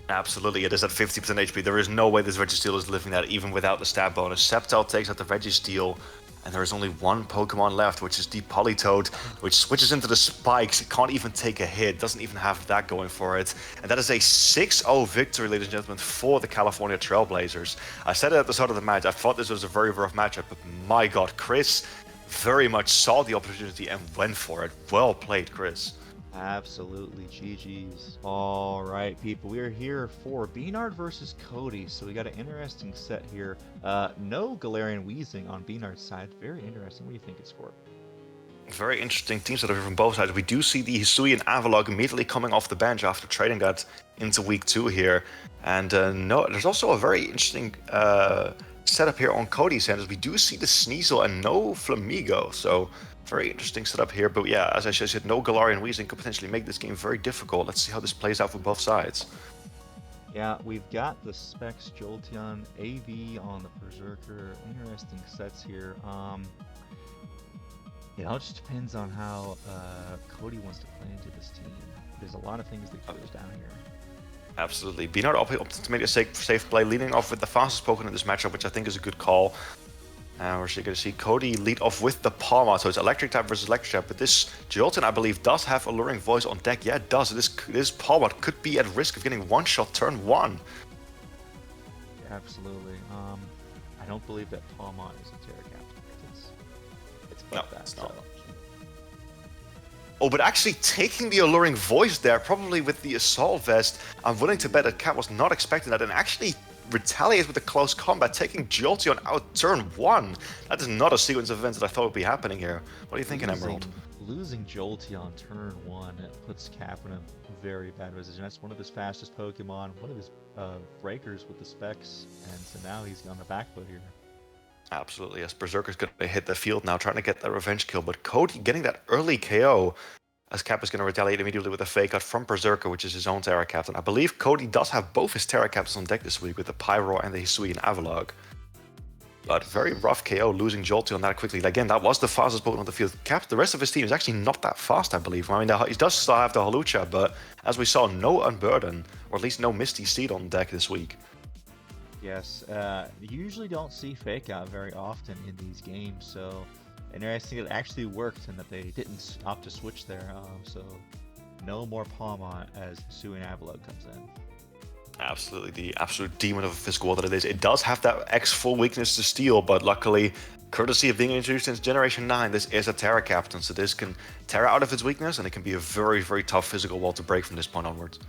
Absolutely, it is at 50% HP. There is no way this Registeel is living that even without the stab bonus. Sceptile takes out the Registeel. And there is only one Pokemon left, which is the Politoed, which switches into the spikes. It can't even take a hit, doesn't even have that going for it. And that is a 6-0 victory, ladies and gentlemen, for the California Trailblazers. I said it at the start of the match, I thought this was a very rough matchup, but my god, Chris very much saw the opportunity and went for it. Well played, Chris. Absolutely, GG's. All right, people, we are here for B-Nard versus Cody. So we got an interesting set here. No Galarian Weezing on B-Nard's side. Very interesting. What do you think it's for? Very interesting teams that are from both sides. We do see the Hisui and Avalok immediately coming off the bench after trading that into week 2 here. And no, there's also a very interesting setup here on Cody's end. We do see the Sneasel and no Flamigo. So very interesting setup here, but yeah, as I said, no Galarian Weezing could potentially make this game very difficult. Let's see how this plays out for both sides. Yeah, we've got the Specs, Jolteon, AV on the Berserker. Interesting sets here. It all just depends on how Cody wants to play into this team. There's a lot of things that goes down here. Absolutely. B-Nard opted to make a safe play, leading off with the fastest Pokemon in this matchup, which I think is a good call. And we're going to see Cody lead off with the Palma, so it's electric type versus electric type. But this Jolteon, I believe, does have Alluring Voice on deck. Yeah, it does. This Palma could be at risk of getting one-shot turn 1. Absolutely. I don't believe that Palmon is a Terra Captain. It's No, that. it's So. not. Oh, but actually taking the Alluring Voice there, probably with the Assault Vest, I'm willing to bet that Cat was not expecting that and actually retaliates with a close combat, taking Jolteon out turn 1. That is not a sequence of events that I thought would be happening here. What are you thinking, Emerald? Losing Jolteon turn 1 puts Cap in a very bad position. That's one of his fastest Pokemon, one of his breakers with the specs, and so now he's on the back foot here. Absolutely, yes. Berserker's going to hit the field now, trying to get that revenge kill, but Cody getting that early KO, as Cap is going to retaliate immediately with a fake out from Berserker, which is his own Terra Captain. I believe Cody does have both his Terra Captains on deck this week with the Pyro and the Hisuian Avalugg. But very rough KO, losing Jolteon that quickly. Again, that was the fastest Pokemon on the field. Cap, the rest of his team is actually not that fast, I believe. I mean, he does still have the Hawlucha, but as we saw, no Unburden, or at least no Misty Steed on deck this week. Yes, you usually don't see Fake Out very often in these games, so interesting it actually worked and that they didn't opt to switch there. So no more Palmon as Hisuian Avalugg comes in. Absolutely, the absolute demon of a physical wall that it is. It does have that X full weakness to steel, but luckily, courtesy of being introduced since Generation 9, this is a Terra Captain, so this can Terra out of its weakness, and it can be a very, very tough physical wall to break from this point onwards.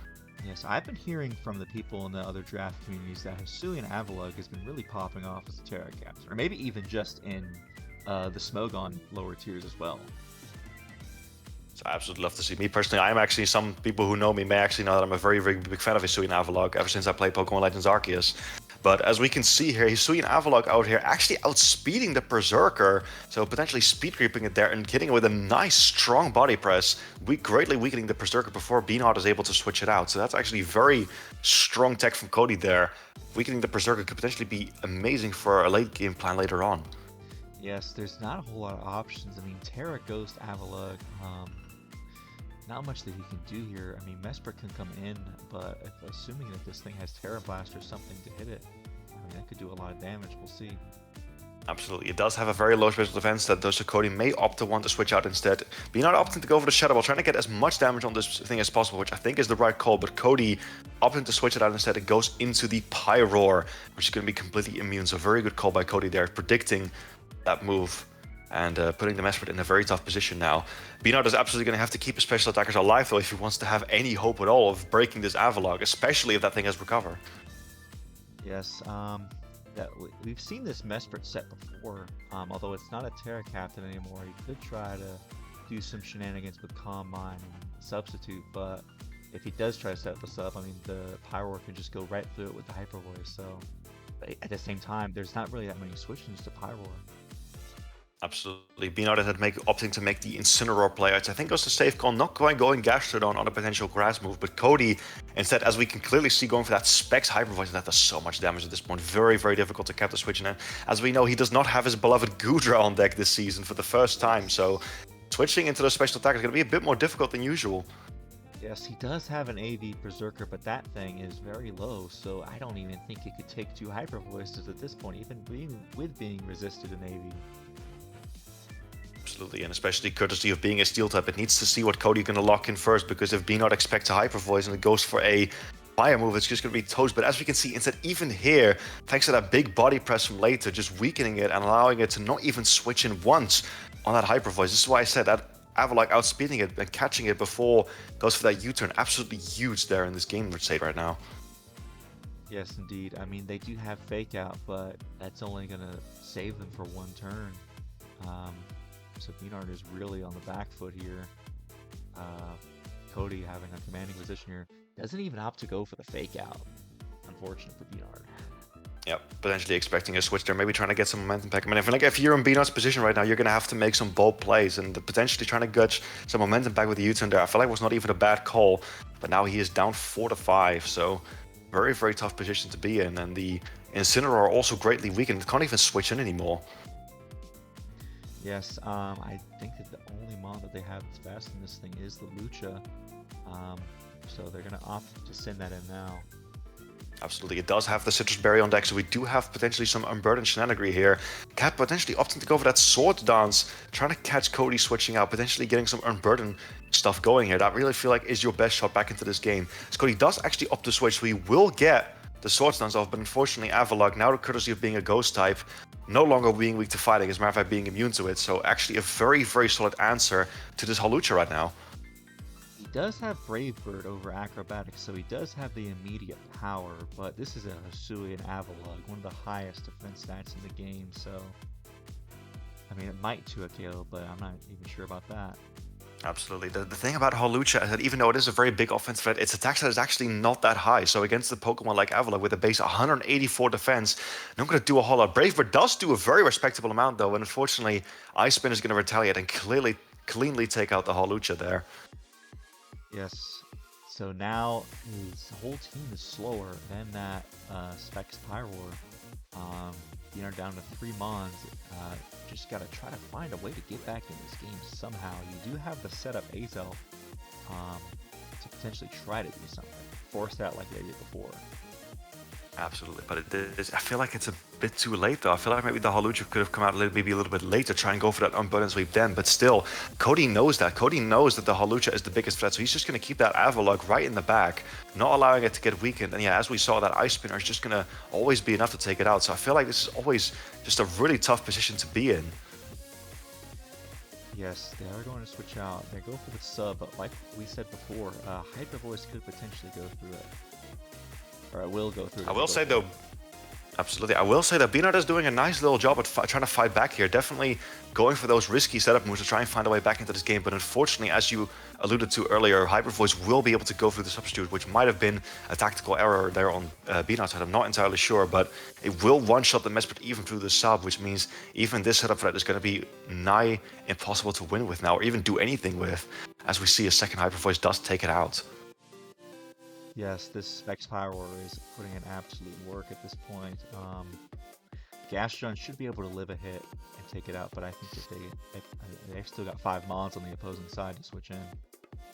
Yes, I've been hearing from the people in the other draft communities that Hisuian Avalugg has been really popping off as a Terra Captain, or maybe even just in the Smogon lower tiers as well. So I absolutely love to see. Me personally, I'm actually, some people who know me may actually know that I'm a very, very big fan of Hisuian Avalugg ever since I played Pokemon Legends Arceus. But as we can see here, Hisuian Avalugg out here actually outspeeding the Berserker, so potentially speed creeping it there and hitting it with a nice strong body press, greatly weakening the Berserker before B-Nard is able to switch it out. So that's actually very strong tech from Cody there. Weakening the Berserker could potentially be amazing for a late game plan later on. Yes, there's not a whole lot of options. I mean, Terra Ghost Avalugg, not much that he can do here. I mean, Mesprit can come in, but assuming that this thing has Terra Blast or something to hit it, I mean, that could do a lot of damage. We'll see. Absolutely. It does have a very low special defense that does, so Cody may opt to want to switch out instead. B-Nard opting to go for the Shadow Ball, trying to get as much damage on this thing as possible, which I think is the right call, but Cody opting to switch it out instead. It goes into the Pyroar, which is going to be completely immune, so very good call by Cody there, predicting that move and putting the Mesprit in a very tough position now. B-Nard is absolutely going to have to keep his special attackers alive, though, if he wants to have any hope at all of breaking this Avalugg, especially if that thing has Recover. Yes, we've seen this Mesprit set before, although it's not a Terra Captain anymore. He could try to do some shenanigans with Calm Mind and substitute, but if he does try to set this up, I mean, the Pyroar can just go right through it with the Hyper Voice, so at the same time, there's not really that many switch-ins to Pyroar. Absolutely. B-Nard opting to make the Incineroar play, which I think was a safe call, not quite going Gastrodon on a potential grass move, but Cody instead, as we can clearly see, going for that Specs Hyper Voice, and that does so much damage at this point. Very, very difficult to cap the switch. And as we know, he does not have his beloved Goodra on deck this season for the first time, so switching into the special attack is going to be a bit more difficult than usual. Yes, he does have an AV Berserker, but that thing is very low, so I don't even think it could take 2 Hyper Voices at this point, even being resisted in AV. Absolutely, and especially courtesy of being a steel type, it needs to see what Cody going to lock in first, because if B-Nard expects a Hyper Voice and it goes for a fire move, it's just going to be toast. But as we can see, instead, even here, thanks to that big body press from later, just weakening it and allowing it to not even switch in once on that Hyper Voice. This is why I said that Avalugg outspeeding it and catching it before it goes for that U-turn. Absolutely huge there in this game state right now. Yes, indeed. I mean, they do have Fake Out, but that's only going to save them for 1 turn. So B-Nard is really on the back foot here. Cody having a commanding position here. Doesn't even opt to go for the Fake Out. Unfortunate for B-Nard. Yep, potentially expecting a switch there, maybe trying to get some momentum back. I mean, if you're in B-Nard's position right now, you're going to have to make some bold plays and potentially trying to get some momentum back with the U-turn there. I feel like it was not even a bad call, but now he is down 4-5, so very, very tough position to be in. And the Incineroar also greatly weakened. It can't even switch in anymore. Yes, I think that the only mod that they have that's fast in this thing is the Lucha. So they're going to opt to send that in now. Absolutely, it does have the Citrus Berry on deck, so we do have potentially some Unburdened shenanigans here. Cat potentially opting to go for that Sword Dance, trying to catch Cody switching out, potentially getting some Unburdened stuff going here. That really feel like is your best shot back into this game. So Cody does actually opt to switch, so he will get the Sword Dance off, but unfortunately Avalugg, now the courtesy of being a Ghost type, no longer being weak to fighting, as a matter of fact being immune to it, so actually a very, very solid answer to this Hawlucha right now. He does have Brave Bird over Acrobatics, so he does have the immediate power, but this is a Hisui and Avalugg, one of the highest defense stats in the game, so... I mean, it might 2 a KO, but I'm not even sure about that. Absolutely. The thing about Hawlucha is that even though it is a very big offensive threat, its attack stat is actually not that high. So against the Pokemon like Avalugg with a base 184 defense, not going to do a whole lot. Brave Bird does do a very respectable amount though, and unfortunately, Ice Spin is going to retaliate and cleanly take out the Hawlucha there. Yes. So now his whole team is slower than that Specs Pyroar. B-Nard down to 3 Mons. Just gotta try to find a way to get back in this game somehow. You do have the setup Azel to potentially try to do something. Force that like they did before. Absolutely, but I feel like it's a bit too late though. I feel like maybe the Hawlucha could have come out maybe a little bit later, try and go for that Unburdened Sweep then, but still, Cody knows that. Cody knows that the Hawlucha is the biggest threat, so he's just going to keep that Avalugg right in the back, not allowing it to get weakened, and yeah, as we saw, that Ice Spinner is just going to always be enough to take it out, so I feel like this is always just a really tough position to be in. Yes, they are going to switch out. They go for the sub, but like we said before, Hyper Voice could potentially go through it. Or it will go through it. I will say though, absolutely, I will say that B-Nard is doing a nice little job at trying to fight back here. Definitely going for those risky setup moves to try and find a way back into this game. But unfortunately, as you alluded to earlier, Hyper Voice will be able to go through the substitute, which might have been a tactical error there on B-Nard's side. I'm not entirely sure, but it will one-shot the Mesprit even through the sub, which means even this setup threat is going to be nigh impossible to win with now, or even do anything with, as we see a second Hyper Voice does take it out. Yes, this Specs Pyroar is putting in absolute work at this point. Gastron should be able to live a hit and take it out, but I think that they still got 5 Mons on the opposing side to switch in.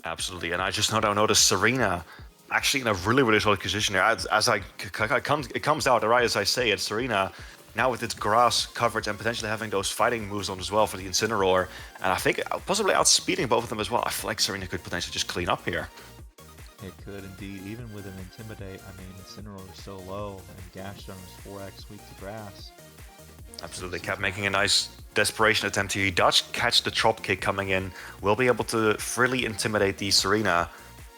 Absolutely, and I just noticed Serena actually in a really solid position here. It comes out right as I say it. Serena now with its grass coverage and potentially having those fighting moves on as well for the Incineroar, and I think possibly outspeeding both of them as well. I feel like Serena could potentially just clean up here. It could indeed, even with an Intimidate. I mean, Incineroar is so low, and Gastron is 4x weak to grass. Absolutely, kept making a nice desperation attempt here. He does catch the Chop Kick coming in, will be able to freely intimidate the Serena,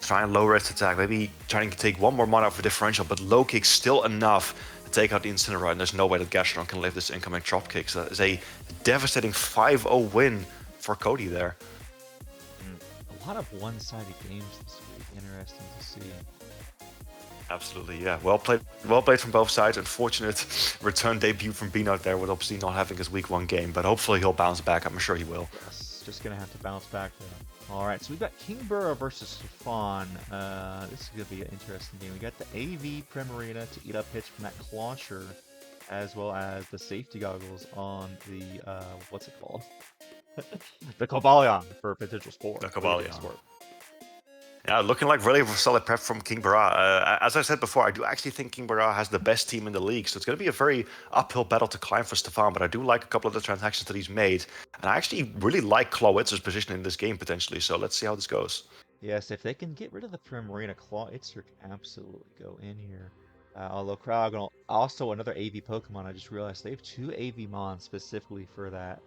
try and lower its attack, maybe trying to take one more mana for differential, but low kick still enough to take out the Incineroar, and there's no way that Gastron can live this incoming Chop Kick. So that is a devastating 5-0 win for Cody there. A lot of one-sided games this week. Interesting to see. Absolutely, yeah. Well played from both sides. Unfortunate return debut from B-Nard there, with obviously not having his week 1 game, but hopefully he'll bounce back. I'm sure he will. Yes, just gonna have to bounce back there. All right, so we've got Kingbura versus Stefan. This is gonna be an interesting game. We got the AV Primarina to eat up hits from that Clauncher, as well as the safety goggles on the what's it called? The Cobalion for potential sport. The Cobalion. Yeah, looking like really solid prep from Kingbura. As I said before, I do actually think Kingbura has the best team in the league, so it's going to be a very uphill battle to climb for Stefan, but I do like a couple of the transactions that he's made, and I actually really like Clawitzer's position in this game potentially, so let's see how this goes. Yes, if they can get rid of the Primarina, Clawitzer can absolutely go in here. Although Cryogonal, also another AV Pokemon, I just realized they have 2 AV Mons specifically for that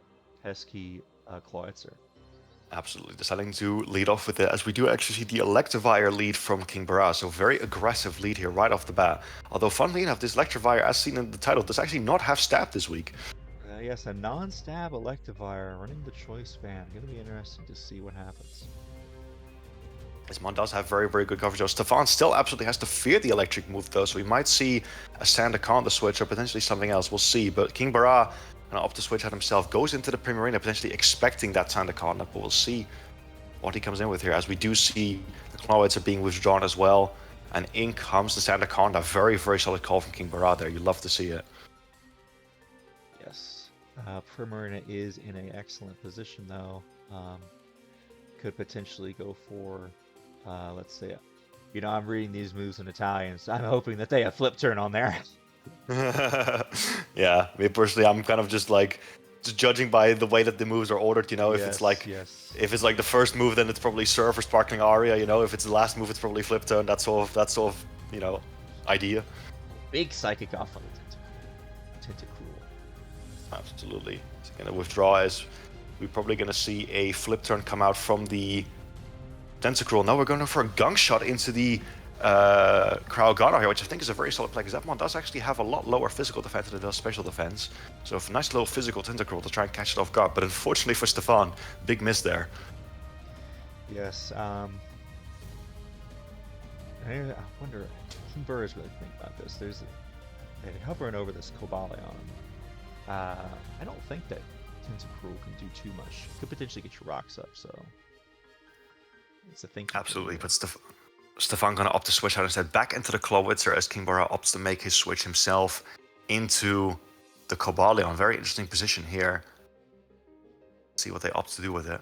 pesky Clawitzer. Absolutely, deciding to lead off with it, as we do actually see the Electivire lead from Kingbura, so very aggressive lead here right off the bat. Although, funnily enough, this Electivire, as seen in the title, does actually not have stab this week. Yes, a non-stab Electivire running the Choice Band. Going to be interesting to see what happens. This mon does have very good coverage. Stefan still absolutely has to fear the electric move, though, so we might see a Sandaconda switch or potentially something else. We'll see, but Kingbura and up to switch out himself, goes into the Primarina potentially expecting that Sandaconda, but we'll see what he comes in with here, as we do see the Clawitzer being withdrawn as well, and in comes the Sandaconda. Very solid call from Kingbura there. You love to see it. Yes, Primarina is in an excellent position though. Could potentially go for, let's say, You know, I'm reading these moves in Italian, so I'm hoping that they have flip turn on there. Yeah, me personally, I'm kind of just like judging by the way that the moves are ordered. You know, if it's like the first move, then it's probably Surf or Sparkling Aria. You know, if it's the last move, it's probably Flip Turn. That sort of you know idea. Big psychic off on the Tentacruel. Absolutely. So gonna withdraw as we're probably gonna see a Flip Turn come out from the Tentacruel. Now we're going for a Gunk Shot into the Crowgana here, which I think is a very solid play, because that one does actually have a lot lower physical defense than it does special defense. So a nice little physical Tentacruel to try and catch it off guard, but unfortunately for Stefan, big miss there. Yes, I wonder, Kingbura is really thinking about this. They're hovering over this Cobalion. I don't think that Tentacruel can do too much. Could potentially get your rocks up, so it's a thing. Absolutely, but Stefan gonna opt to switch out instead back into the Clawitzer as Kingbura opts to make his switch himself into the Cobalion. Very interesting position here. See what they opt to do with it.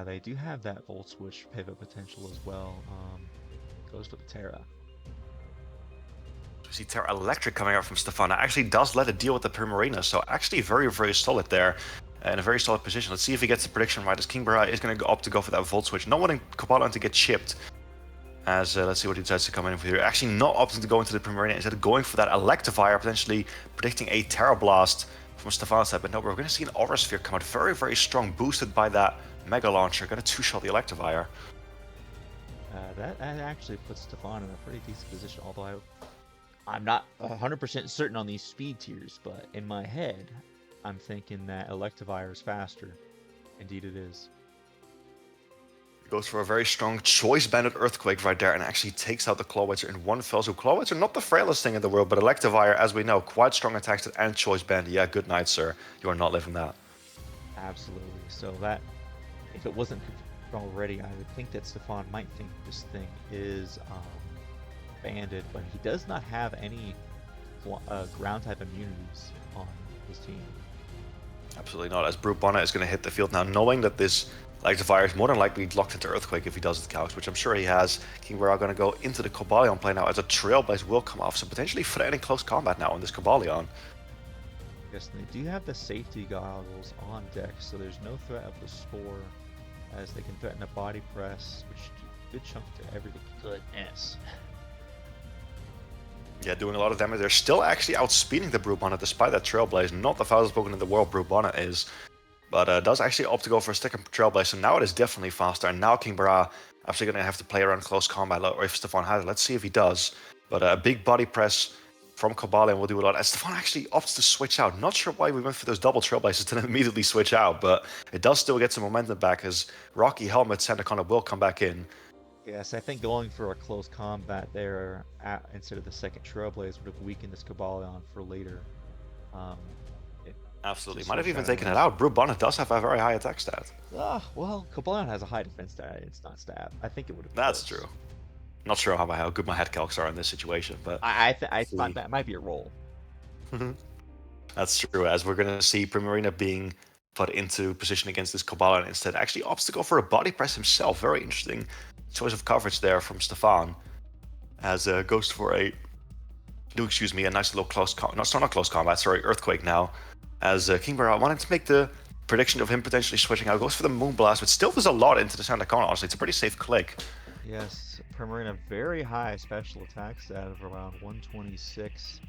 They do have that Volt Switch pivot potential as well. Goes for the Terra. We see Terra Electric coming out from Stefan. It actually does let it deal with the Primarina, so actually very, very solid there. In a very solid position. Let's see if he gets the prediction right, as Kingbura is going to opt to go for that Volt Switch. Not wanting Cobalion to get chipped. As let's see what he decides to come in with here. Actually not opting to go into the Primarina, instead of going for that Electivire, potentially predicting a Terra Blast from Stefan's side. But no, we're going to see an Aura Sphere come out very, very strong, boosted by that Mega Launcher. Going to two-shot the Electivire. That actually puts Stefan in a pretty decent position, although I'm not 100% certain on these speed tiers, but in my head, I'm thinking that Electivire is faster. Indeed it is. He goes for a very strong Choice Banded Earthquake right there and actually takes out the Clawitzer in one fell swoop. Clawitzer, not the frailest thing in the world, but Electivire, as we know, quite strong attacks and Choice Band. Yeah, good night, sir. You are not living that. Absolutely. So that, if it wasn't already, I would think that Stefan might think this thing is banded, but he does not have any ground type immunities on his team. Absolutely not, as Brute Bonnet is going to hit the field now, knowing that this Electivire is more than likely locked into Earthquake if he does the Calcs, which I'm sure he has. Kingbura going to go into the Cobalion play now, as a Trailblaze will come off, so potentially threatening close combat now on this Cobalion. Yes, and they do have the safety goggles on deck, so there's no threat of the Spore, as they can threaten a Body Press, which do a good chunk to everything. Goodness. Yeah, doing a lot of damage. They're still actually outspeeding the Brute Bonnet despite that Trailblaze. Not the fastest Pokemon in the world, Brute Bonnet is. But does actually opt to go for a second Trailblaze, so now it is definitely faster. And now Kingbura actually going to have to play around close combat, or if Stefan has it. Let's see if he does. But a big Body Press from Cobalion will do a lot. And Stefan actually opts to switch out. Not sure why we went for those double Trailblazes to then immediately switch out, but it does still get some momentum back, as Rocky Helmet Sandaconda will come back in. Yes, I think going for a close combat there instead of the second Trailblaze would have weakened this Cobalion for later. Absolutely. Might have even taken it out. Brute Bonnet does have a very high attack stat. Well, Cobalion has a high defense stat. It's not stab. I think it would have. That's true. Not sure how good my head calcs are in this situation, but I thought that might be a roll. That's true, as we're going to see Primarina being put into position against this Cobalion instead. Actually opts to go for a Body Press himself. Very interesting choice of coverage there from Stefan, as goes for a nice little Earthquake now, as Kingbura wanted to make the prediction of him potentially switching out, goes for the Moonblast, but still does a lot into the Sandaconda. Honestly, it's a pretty safe click. Yes, Primarina very high special attack stat of around 126,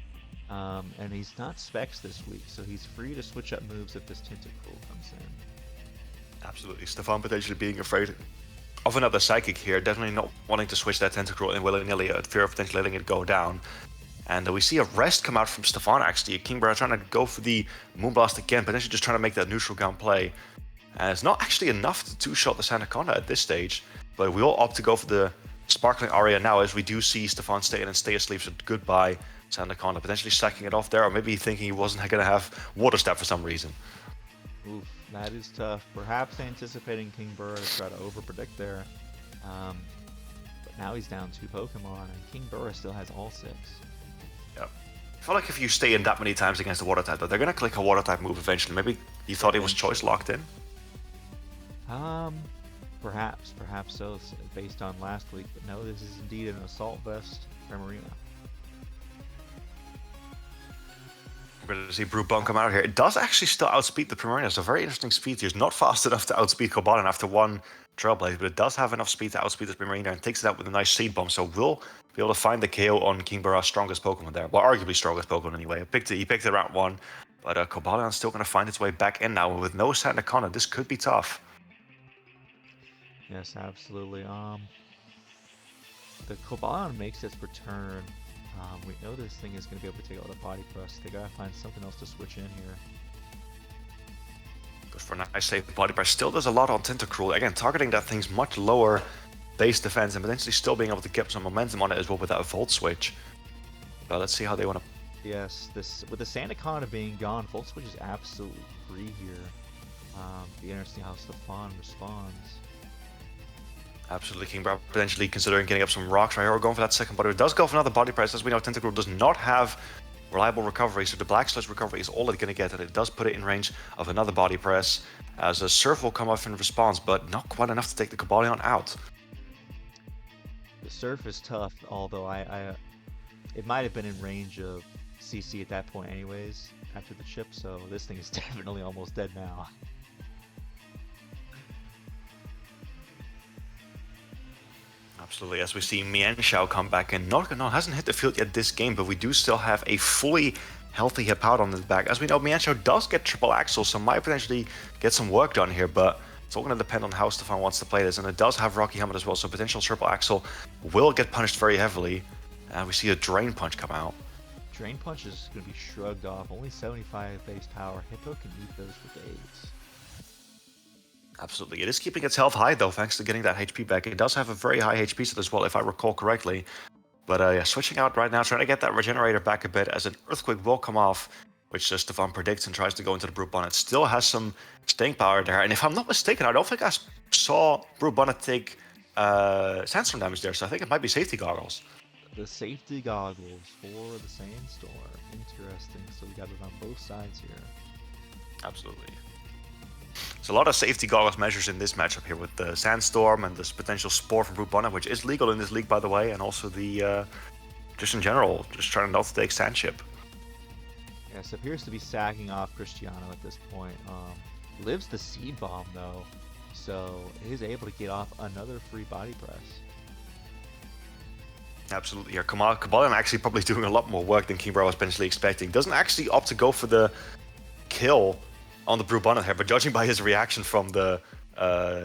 and he's not specs this week, so he's free to switch up moves if this Tentacruel comes in. Absolutely, Stefan potentially being afraid of another Psychic here, definitely not wanting to switch that Tentacruel in willy-nilly, at fear of potentially letting it go down. And we see a rest come out from Stefan, actually. Kingbura trying to go for the Moonblast again, potentially just trying to make that neutral ground play. And it's not actually enough to two-shot the Sandaconda at this stage, but we will opt to go for the Sparkling Aria now, as we do see Stefan stay in and stay asleep, so goodbye Sandaconda, potentially stacking it off there, or maybe thinking he wasn't going to have Water Step for some reason. Oof, that is tough. Perhaps anticipating Kingbura to try to overpredict there. But now he's down 2 Pokemon, and Kingbura still has all 6. Yep. I feel like if you stay in that many times against a Water type, they're going to click a Water type move eventually. Maybe he thought he was choice locked in? Perhaps so, based on last week. But no, this is indeed an Assault Vest Primarina. We're going to see Brubon come out here. It does actually still outspeed the Primarina. It's a very interesting speed here. It's not fast enough to outspeed Cobalion after one Trailblaze, but it does have enough speed to outspeed the Primarina and takes it out with a nice Seed Bomb. So we'll be able to find the KO on Kingbura's strongest Pokemon there. Well, arguably strongest Pokemon anyway. He picked it round 1, but Cobalion's still going to find its way back in now. With no Sandaconda, this could be tough. Yes, absolutely. The Cobalion makes its return. We know this thing is going to be able to take out the Body Press. They gotta find something else to switch in here. Goes for a nice safe Body Press. Still does a lot on Tentacruel. Again, targeting that thing's much lower base defense and potentially still being able to get some momentum on it as well with that Volt Switch. But let's see how they want to... Yes, this with the Sandaconda being gone, Volt Switch is absolutely free here. Be interesting how Stefan responds. Absolutely, Kingbura potentially considering getting up some rocks right here or going for that second body. It does go for another body press. As we know, Tentacruel does not have reliable recovery, so the Black Sludge recovery is all it's going to get, and it does put it in range of another body press, as a Surf will come off in response, but not quite enough to take the Cobalion out. The Surf is tough, although it might have been in range of CC at that point anyways, after the chip, so this thing is definitely almost dead now. Absolutely, as we see Mienshao come back in. Not hasn't hit the field yet this game, but we do still have a fully healthy Hippowdon on the back. As we know, Mienshao does get triple axle, so might potentially get some work done here, but it's all going to depend on how Stefan wants to play this, and it does have Rocky Helmet as well, so potential triple axle will get punished very heavily. And we see a Drain Punch come out. Drain Punch is going to be shrugged off. Only 75 base power. Hippo can eat those for days. Absolutely. It is keeping its health high, though, thanks to getting that HP back. It does have a very high HP set as well, if I recall correctly. But yeah, switching out right now, trying to get that regenerator back a bit, as an Earthquake will come off, which Stefan predicts and tries to go into the Brute Bonnet. Still has some staying power there. And if I'm not mistaken, I don't think I saw Brute Bonnet take Sandstorm damage there, so I think it might be safety goggles. The safety goggles for the Sandstorm. Interesting. So we got it on both sides here. Absolutely. There's a lot of safety goggles measures in this matchup here with the Sandstorm and this potential Spore from Brute Bonnet, which is legal in this league, by the way, and also the, just in general, just trying not to take Sand Chip. Yes, appears to be sacking off Cristiano at this point. Lives the Seed Bomb, though, so he's able to get off another free body press. Absolutely, here. Cobalion actually probably doing a lot more work than Kingbura was potentially expecting. Doesn't actually opt to go for the kill on the Brute Bonnet here, but judging by his reaction from the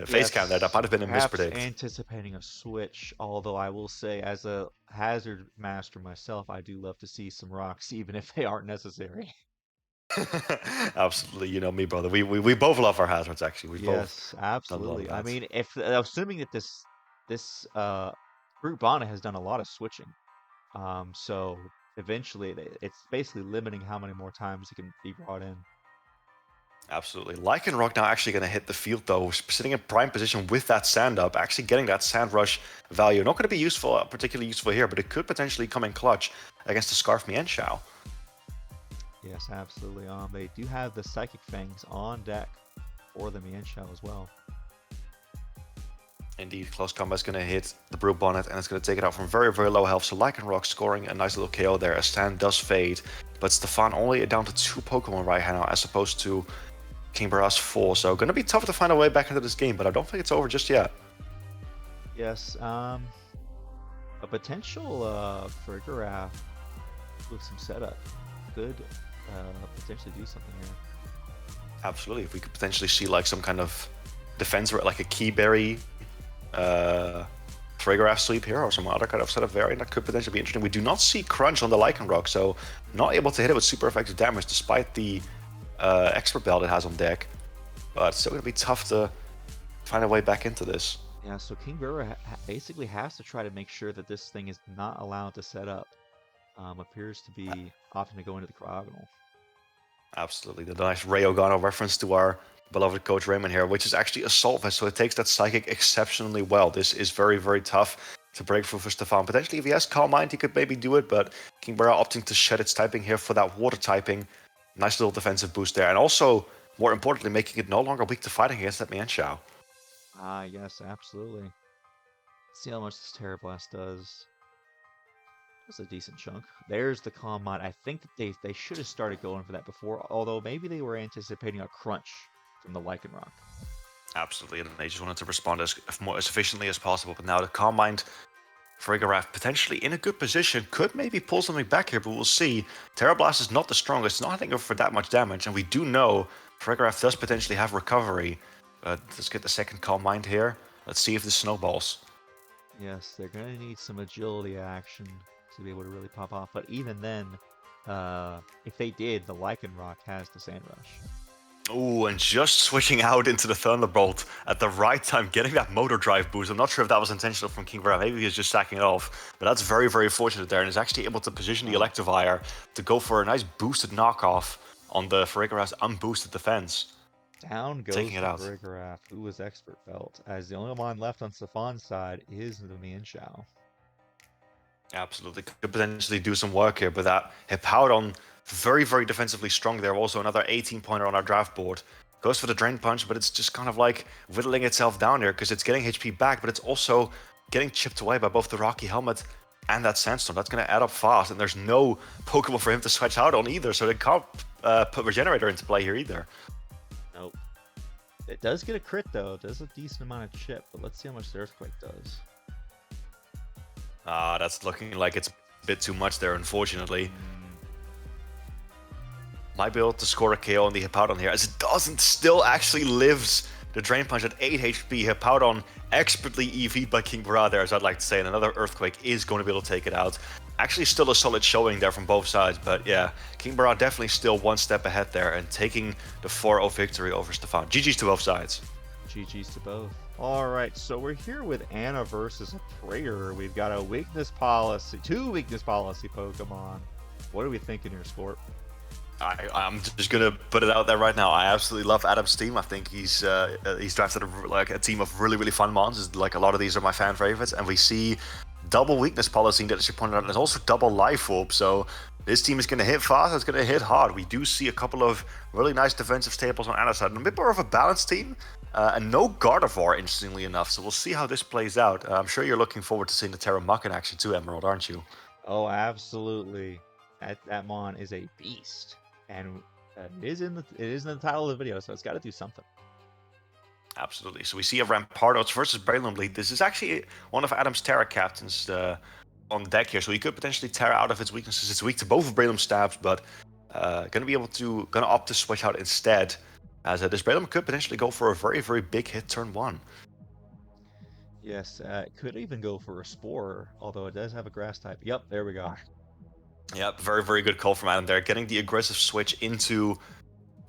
face cam there, that might have been a mispredict. Anticipating a switch, although I will say, as a hazard master myself, I do love to see some rocks, even if they aren't necessary. Absolutely, you know me, brother. We both love our hazards, actually. Yes, absolutely. I mean, if assuming that this Brute Bonnet has done a lot of switching, so eventually it's basically limiting how many more times it can be brought in. Absolutely. Lycanroc now actually going to hit the field, though, sitting in prime position with that sand up, actually getting that Sand Rush value. Not going to be useful, particularly useful here, but it could potentially come in clutch against the Scarf Mienshao. Yes, absolutely. They do have the Psychic Fangs on deck for the Mienshao as well. Indeed, close combat is going to hit the Brute Bonnet, and it's going to take it out from very, very low health. So Lycanroc scoring a nice little KO there as Sand does fade. But Stefan only down to 2 Pokemon right now, as opposed to Kingbura's 4. So going to be tough to find a way back into this game, but I don't think it's over just yet. Yes, a potential for Giraffe with some setup could potentially do something here. Absolutely. If we could potentially see like some kind of defense, like a Keyberry Trigraph Sleep here, or some other kind of setup variant that could potentially be interesting. We do not see Crunch on the Lycanroc, so not able to hit it with super effective damage despite the Expert Belt it has on deck. But it's still going to be tough to find a way back into this. Yeah, so Kingbura basically has to try to make sure that this thing is not allowed to set up. Appears to be opting to go into the Cryogonal. Absolutely. The nice Rayogano reference to our beloved coach Raymond here, which is actually Assault Vest, so it takes that Psychic exceptionally well. This is very, very tough to break through for Stefan. Potentially, if he has Calm Mind, he could maybe do it, but Kingbura opting to shed its typing here for that Water typing. Nice little defensive boost there, and also, more importantly, making it no longer weak to fighting against that Mienshao. Ah, yes, absolutely. See how much this Terra Blast does. That's a decent chunk. There's the Calm Mind. I think that they should have started going for that before, although maybe they were anticipating a crunch from the Lycanroc. Absolutely, and they just wanted to respond as efficiently as possible. But now the Calm Mind, Farigiraf potentially in a good position, could maybe pull something back here, but we'll see. Terra Blast is not the strongest, not hitting for that much damage, and we do know Farigiraf does potentially have recovery. Let's get the second Calm Mind here. Let's see if this snowballs. Yes, they're gonna need some agility action to be able to really pop off. But even then, if they did, the Lycanroc has the Sand Rush. Ooh, and just switching out into the Thunderbolt at the right time, getting that motor drive boost. I'm not sure if that was intentional from Kingbura. Maybe he was just sacking it off. But that's very, very fortunate there. And is actually able to position the Electivire to go for a nice boosted knockoff on the Farigiraf's unboosted defense. Down goes Taking it out. Farigiraf, who was expert belt, as the only one left on Stefan's side is the Mienshao. Absolutely. Could potentially do some work here, but that Hippowdon, very, very defensively strong there. Also another 18-pointer on our draft board. Goes for the Drain Punch, but it's just kind of like whittling itself down here because it's getting HP back, but it's also getting chipped away by both the Rocky Helmet and that Sandstorm. That's going to add up fast, and there's no Pokemon for him to switch out on either, so they can't put Regenerator into play here either. Nope. It does get a crit, though. It does a decent amount of chip, but let's see how much the Earthquake does. That's looking like it's a bit too much there, unfortunately. Might be able to score a KO on the Hippowdon here, as it doesn't, still actually lives the Drain Punch at 8 HP. Hippowdon expertly EV'd by Kingbura there, as I'd like to say, and another Earthquake is going to be able to take it out. Actually still a solid showing there from both sides, but yeah, Kingbura definitely still one step ahead there and taking the 4-0 victory over Stefan. GG's to both sides. GG's to both. Alright, so we're here with Anna versus Aprater. We've got a weakness policy, 2 weakness policy Pokemon. What are we thinking here, Scorp? I'm just gonna put it out there right now. I absolutely love Adam's team. I think he's drafted a team of really, really fun mons. Like, a lot of these are my fan favorites, and we see double weakness policy that, as you pointed out, and there's also double life orb. So this team is gonna hit fast. It's gonna hit hard. We do see a couple of really nice defensive staples on Anna's side, and a bit more of a balanced team, and no DrVr, interestingly enough. So we'll see how this plays out. I'm sure you're looking forward to seeing the Terra Muck in action too, Emerald, aren't you? Oh, absolutely. That mon is a beast. And it is in the title of the video, so it's got to do something. Absolutely. So we see a Rampardos versus Breloom lead. This is actually one of Adam's Terra captains on deck here, so he could potentially Terra out of its weaknesses. It's weak to both of Breloom's stabs, but gonna opt to switch out instead, as this Breloom could potentially go for a very, very big hit turn 1. Yes, it could even go for a Spore, although it does have a Grass type. Yep, there we go. Yep, very, very good call from Adam there. Getting the aggressive switch into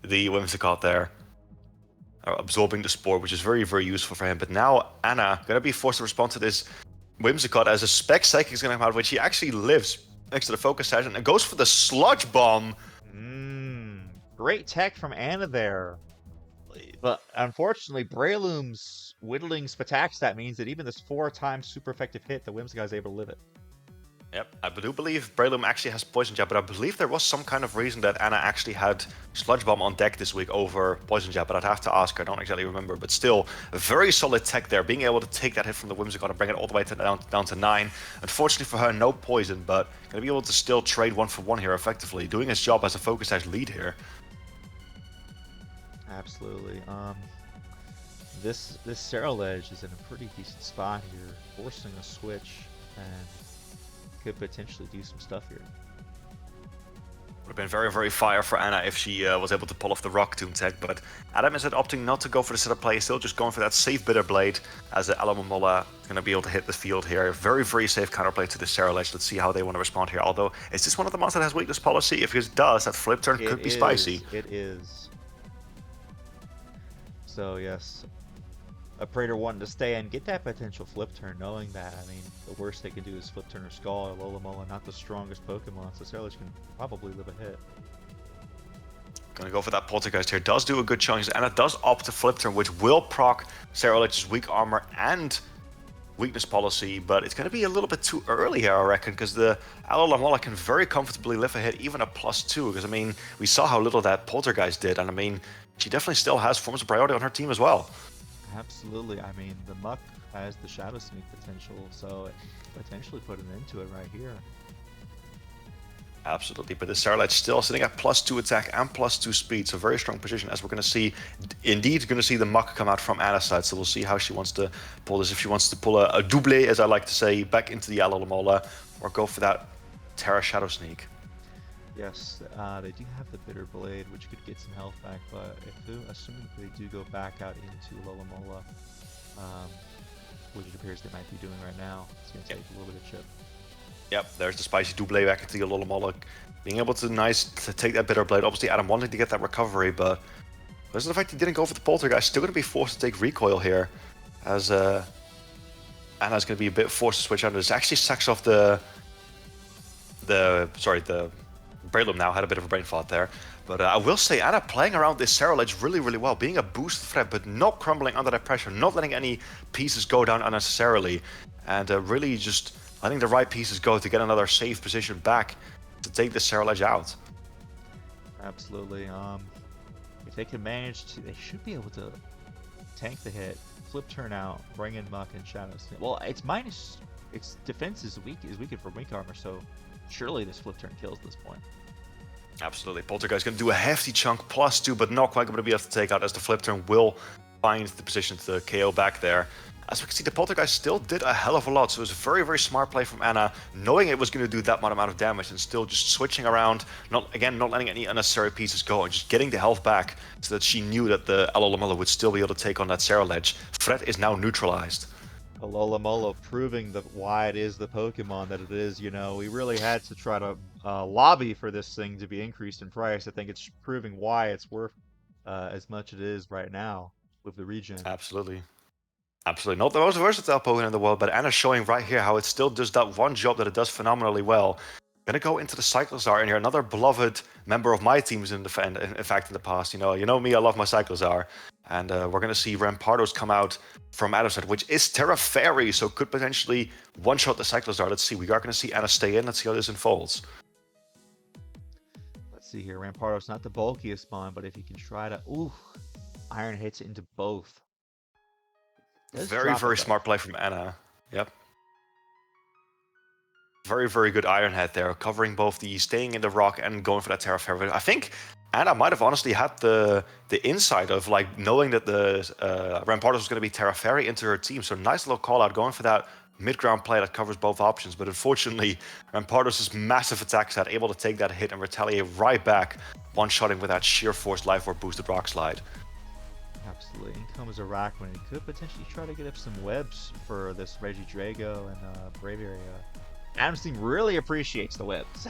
the Whimsicott there. Absorbing the Spore, which is very, very useful for him. But now Anna going to be forced to respond to this Whimsicott as a Spec Psychic is going to come out, which he actually lives next to the Focus Session and goes for the Sludge Bomb. Great tech from Anna there. But unfortunately, Breloom's whittling Spatak stat means that even this 4-time super effective hit, the Whimsicott is able to live it. Yep, I do believe Breloom actually has Poison Jab, but I believe there was some kind of reason that Anna actually had Sludge Bomb on deck this week over Poison Jab, but I'd have to ask her, I don't exactly remember. But still, a very solid tech there, being able to take that hit from the Whimsicott and bring it all the way down to 9. Unfortunately for her, no poison, but going to be able to still trade 1-for-1 here effectively, doing his job as a Focus Edge lead here. Absolutely. This Skeledirge is in a pretty decent spot here, forcing a switch, and could potentially do some stuff here. Would have been very, very fire for Anna if she was able to pull off the Rock Tomb tech, but Adam is opting not to go for the setup play, still just going for that safe Bitter Blade, as the Alamomola is going to be able to hit the field here. Very, very safe counterplay to the Skeledirge. Let's see how they want to respond here. Although, is this one of the monsters that has weakness policy? If it does, that flip turn could be spicy. It is. So, yes. Aprater wanting to stay and get that potential flip turn, knowing that, I mean, the worst they can do is flip turn or Skull or Alomomola, not the strongest Pokemon, so Skeledirge can probably live a hit. Gonna go for that Poltergeist here. Does do a good chunk, and it does opt to flip turn, which will proc Skeledirge's weak armor and weakness policy, but it's gonna be a little bit too early here, I reckon, because the Alomomola can very comfortably live a hit, even a +2, because I mean, we saw how little that Poltergeist did, and I mean, she definitely still has forms of priority on her team as well. Absolutely. I mean, the Muck has the Shadow Sneak potential, so it potentially put an end to it right here. Absolutely, but the Scarlet still sitting at +2 attack and +2 speed, so very strong position, as we're going to see. Indeed, going to see the Muck come out from Anna's side, so we'll see how she wants to pull this. If she wants to pull a double, as I like to say, back into the Alomola, or go for that Terra Shadow Sneak. Yes, they do have the Bitter Blade, which could get some health back, but assuming they do go back out into Alomola, which it appears they might be doing right now, it's going to take a little bit of chip. Yep, there's the spicy double back into the Alomola. Being able to take that Bitter Blade. Obviously, Adam wanting to get that recovery, but because of the fact he didn't go for the Poltergeist, still going to be forced to take recoil here, as Anna's going to be a bit forced to switch out. This actually sacks off the Breloom now, had a bit of a brain fart there. But I will say, Anna playing around this Ceruledge really, really well, being a boost threat, but not crumbling under that pressure, not letting any pieces go down unnecessarily, and really just letting the right pieces go to get another safe position back to take the Ceruledge out. Absolutely. If they can manage to, they should be able to tank the hit, flip turn out, bring in Muck and Shadow Sneak. Well, its defense is weakened from weak armor, so surely this flip turn kills at this point. Absolutely. Poltergeist going to do a hefty chunk, +2, but not quite going to be able to take out, as the flip turn will find the position to KO back there. As we can see, the Poltergeist still did a hell of a lot, so it was a very, very smart play from Anna, knowing it was going to do that amount of damage and still just switching around, not letting any unnecessary pieces go, and just getting the health back so that she knew that the Alomola would still be able to take on that Ceruledge. Threat is now neutralized. Alomola proving why it is the Pokemon that it is. You know, we really had to try to lobby for this thing to be increased in price. I think it's proving why it's worth as much as it is right now with the regen. Absolutely. Absolutely not the most versatile Pokemon in the world, but Anna's showing right here how it still does that one job that it does phenomenally well. Gonna go into the Cyclozar in here, another beloved member of my teams in fact in the past. You know me, I love my Cyclozar. And we're gonna see Rampardos come out from Anna's side, which is Terra Fairy, so could potentially one-shot the Cyclozar. Let's see, we are gonna see Anna stay in, let's see how this unfolds. Let's see here, Rampardos not the bulkiest spawn, but if he can try to, Iron hits into both. Very, very smart play from Anna. Yep. Very, very good Iron Head there, covering both the staying in the rock and going for that Terra Fairy. I think Anna might have honestly had the insight of like knowing that the Rampardos was going to be Terra Fairy into her team. So nice little call out, going for that mid-ground play that covers both options. But unfortunately, Rampardos' massive attack set able to take that hit and retaliate right back, one-shotting with that sheer force life or boosted rock slide. Absolutely. In comes Arachne. He could potentially try to get up some webs for this Regidrago and Braviary. Adam's team really appreciates the webs.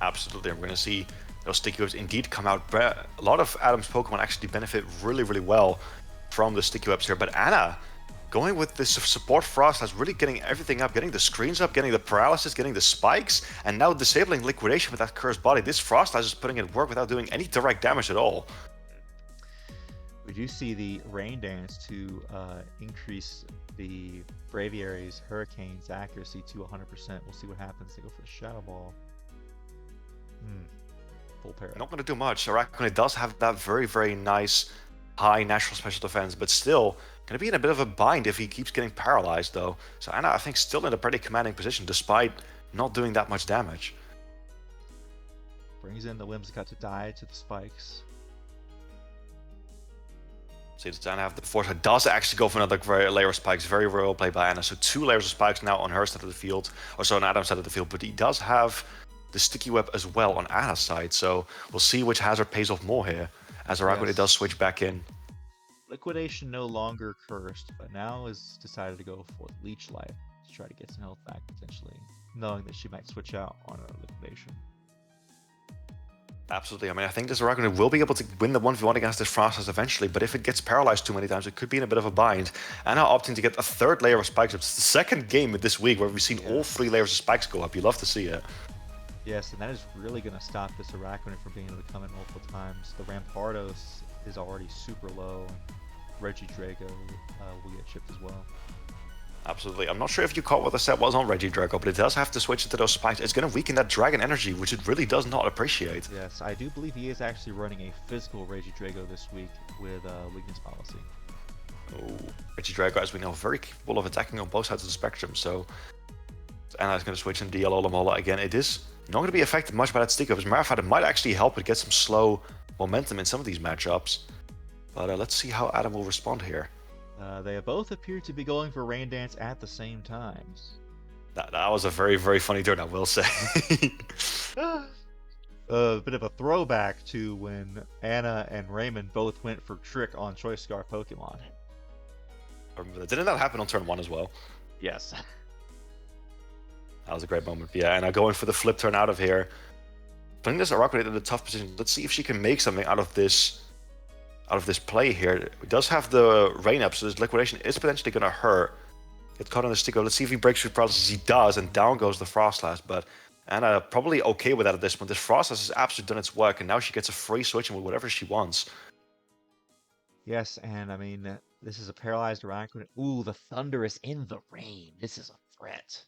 Absolutely. We're going to see those sticky webs indeed come out. A lot of Adam's Pokemon actually benefit really, really well from the sticky webs here. But Anna, going with this support Frost, has really getting everything up, getting the screens up, getting the paralysis, getting the spikes, and now disabling liquidation with that cursed body. This Frost is just putting it work without doing any direct damage at all. We do see the Rain Dance to increase the Braviary's Hurricane's accuracy to 100%. We'll see what happens. They go for the Shadow Ball. Full pair. Not going to do much. Arachne does have that very, very nice high natural special defense, but still going to be in a bit of a bind if he keeps getting paralyzed, though. So Anna, I think, still in a pretty commanding position despite not doing that much damage. Brings in the Whimsicott to die to the spikes. See, does Anna have the force? It does actually go for another layer of spikes. Very well played by Anna. So 2 layers of spikes now on her side of the field, or so on Adam's side of the field. But he does have the sticky web as well on Anna's side. So we'll see which hazard pays off more here, as Arachne does switch back in. Liquidation no longer cursed, but now is decided to go for Leech Life to try to get some health back potentially, knowing that she might switch out on a Liquidation. Absolutely. I mean, I think this Arachne will be able to win the 1v1 against this Frostlass eventually, but if it gets paralyzed too many times, it could be in a bit of a bind. Anna opting to get a 3rd layer of spikes. It's the 2nd game this week where we've seen all 3 layers of spikes go up. You love to see it. Yes, and that is really going to stop this Arachne from being able to come in multiple times. The Rampardos is already super low, and Regidrago will get chipped as well. Absolutely. I'm not sure if you caught what the set was on Regidrago, but it does have to switch into those spikes. It's going to weaken that dragon energy, which it really does not appreciate. Yes, I do believe he is actually running a physical Regidrago this week with weakness policy. Oh, Regidrago, as we know, very capable of attacking on both sides of the spectrum, so Anna is going to switch into the Alomola again. It is not going to be affected much by that stick up. As a matter of fact, it might actually help it get some slow momentum in some of these matchups. But let's see how Adam will respond here. They both appear to be going for Rain Dance at the same times. That was a very, very funny turn, I will say. A bit of a throwback to when Anna and Raymond both went for Trick on Choice Scar Pokemon. I remember that. Didn't that happen on turn 1 as well? Yes. That was a great moment. Yeah, and going for the flip turn out of here. Putting this Araquanid in a tough position. Let's see if she can make something out of this play here. It does have the rain up, so this liquidation is potentially going to hurt. Get caught on the stick up. Let's see if he breaks through paralysis. He does, and down goes the Frost Slash. But Anna probably okay with that at this point. This Frost Slash has absolutely done its work, and now she gets a free switch with whatever she wants. Yes, and I mean, this is a paralyzed Araquanid. Ooh, the Thunder is in the rain. This is a threat.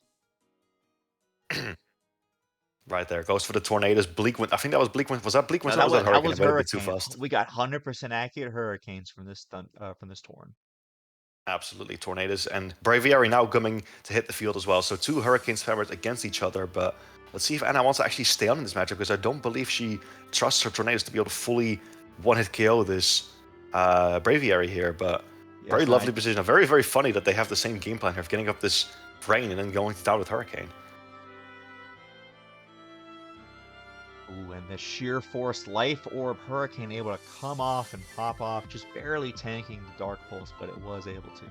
Right there, goes for the Tornadoes. Bleak Wind. I think that was Bleak Wind. Was that Bleak Wind? No, That that was Hurricane. Too Hurricane. fast. We got 100% accurate Hurricanes from this Torn. Absolutely, Tornadoes and Braviary now coming to hit the field as well. So 2 Hurricane Spammers against each other, but let's see if Anna wants to actually stay on in this matchup, because I don't believe she trusts her Tornadoes to be able to fully one-hit KO this Braviary here, but yes, very lovely position. Very, very funny that they have the same game plan here of getting up this rain and then going down with Hurricane. Ooh, and the Sheer Force Life Orb Hurricane able to come off and pop off, just barely tanking the Dark Pulse, but it was able to.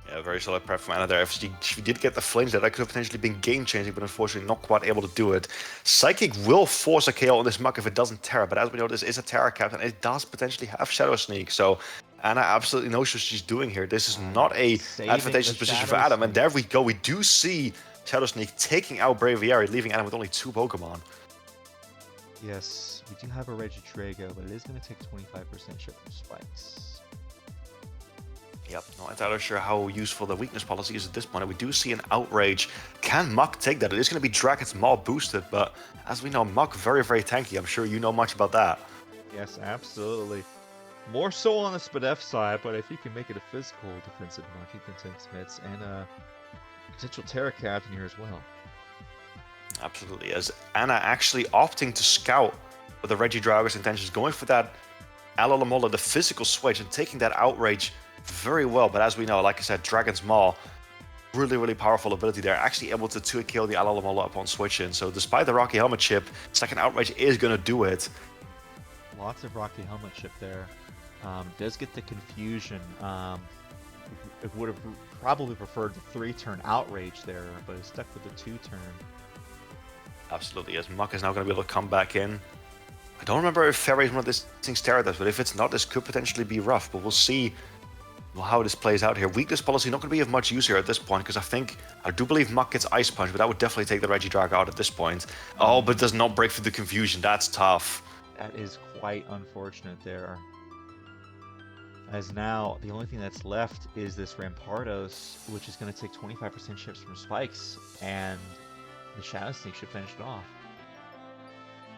Yeah, very solid prep from Anna there. If she did get the flames there, that could have potentially been game-changing, but unfortunately not quite able to do it. Psychic will force a KO on this Muck if it doesn't Terra, but as we know, this is a Terra cap, and it does potentially have Shadow Sneak, so Anna absolutely knows what she's doing here. This is not a advantageous position for Adam, and there we go. We do see Shadow Sneak taking out Braviary, leaving Adam with only 2 Pokemon. Yes, we do have a Regidrago, but it is going to take 25% ship from spikes. Yep, not entirely sure how useful the weakness policy is at this point. We do see an Outrage. Can Muck take that? It is going to be Dragon's Maw boosted, but as we know, Muck very, very tanky. I'm sure you know much about that. Yes, absolutely. More so on the Spadef side, but if you can make it a physical defensive Muck, he can take some hits, and potential Terra Captain here as well. Absolutely, as Anna actually opting to scout with the Regidrago's intentions, going for that Alomola, the physical switch, and taking that Outrage very well. But as we know, like I said, Dragon's Maw, really, really powerful ability there. Actually able to 2-kill the Alomola upon switching. So despite the Rocky Helmet chip, second Outrage is going to do it. Lots of Rocky Helmet chip there. Does get the confusion. It would have probably preferred the 3-turn Outrage there, but is stuck with the 2-turn. Absolutely, as Muck is now going to be able to come back in. I don't remember if Fairy is one of these things Terra does, but if it's not, this could potentially be rough. But we'll see how this plays out here. Weakness policy not going to be of much use here at this point, because I do believe Muck gets Ice Punch, but that would definitely take the Regidrago out at this point. Oh, but does not break through the confusion. That's tough. That is quite unfortunate there. As now, the only thing that's left is this Rampardos, which is going to take 25% ships from spikes, and the Shadow Sneak should finish it off.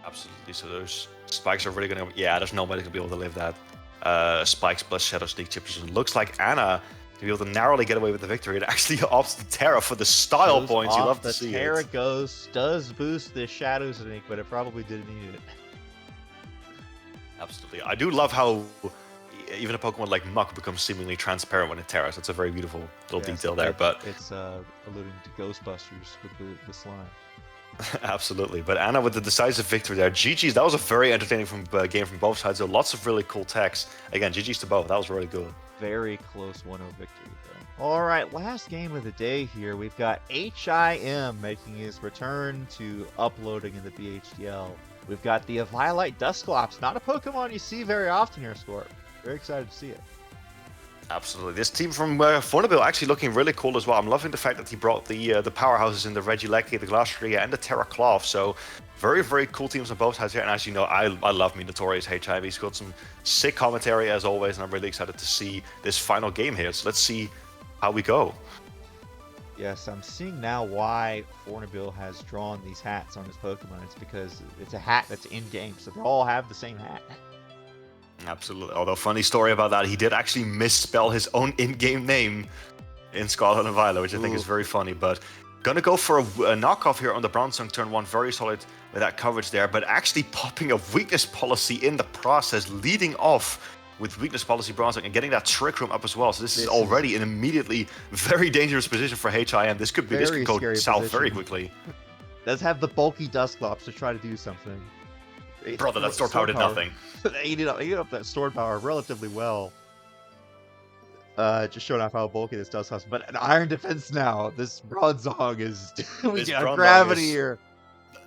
Absolutely, so those spikes are really going to... Yeah, there's nobody going to be able to live that spikes plus Shadow Sneak chip. It looks like Anna to be able to narrowly get away with the victory. It actually opts the Terra for the style points. You love to see it. The Terra does boost the Shadow Sneak, but it probably didn't need it. Absolutely. I do love how even a Pokemon like Muck becomes seemingly transparent when it Terras. It's a very beautiful little detail there. But it's alluding to Ghostbusters with the slime. Absolutely. But Anna with the decisive victory there. GG's. That was a very entertaining game from both sides. So lots of really cool text. Again, GG's to both. That was really good. Very close 1-0 victory there. All right, last game of the day here. We've got H.I.M. making his return to uploading in the BHDL. We've got the Eviolite Dusclops. Not a Pokemon you see very often here, Scorp. Very excited to see it. Absolutely. This team from Fournaubyl actually looking really cool as well. I'm loving the fact that he brought the powerhouses in the Regieleki, the Glacier, and the Terra Cloth. So very, very cool teams on both sides here. And as you know, I love me Notorious H.I.M. He's got some sick commentary as always, and I'm really excited to see this final game here. So let's see how we go. Yes, I'm seeing now why Fournaubyl has drawn these hats on his Pokemon. It's because it's a hat that's in-game, so they all have the same hat. Absolutely. Although, funny story about that, he did actually misspell his own in-game name in Scarlet and Violet, which I think is very funny. But gonna go for a knockoff here on the Bronzong turn 1. Very solid with that coverage there, but actually popping a weakness policy in the process, leading off with weakness policy Bronzong and getting that Trick Room up as well. So this is already an immediately very dangerous position for H.I.M. This could go south very quickly. Does have the bulky Dusclops to try to do something. Brother, that sword power did nothing. They ate up that sword power relatively well. Just showing off how bulky this Dusclops. But an iron defense now. This Bronzong is we got gravity here.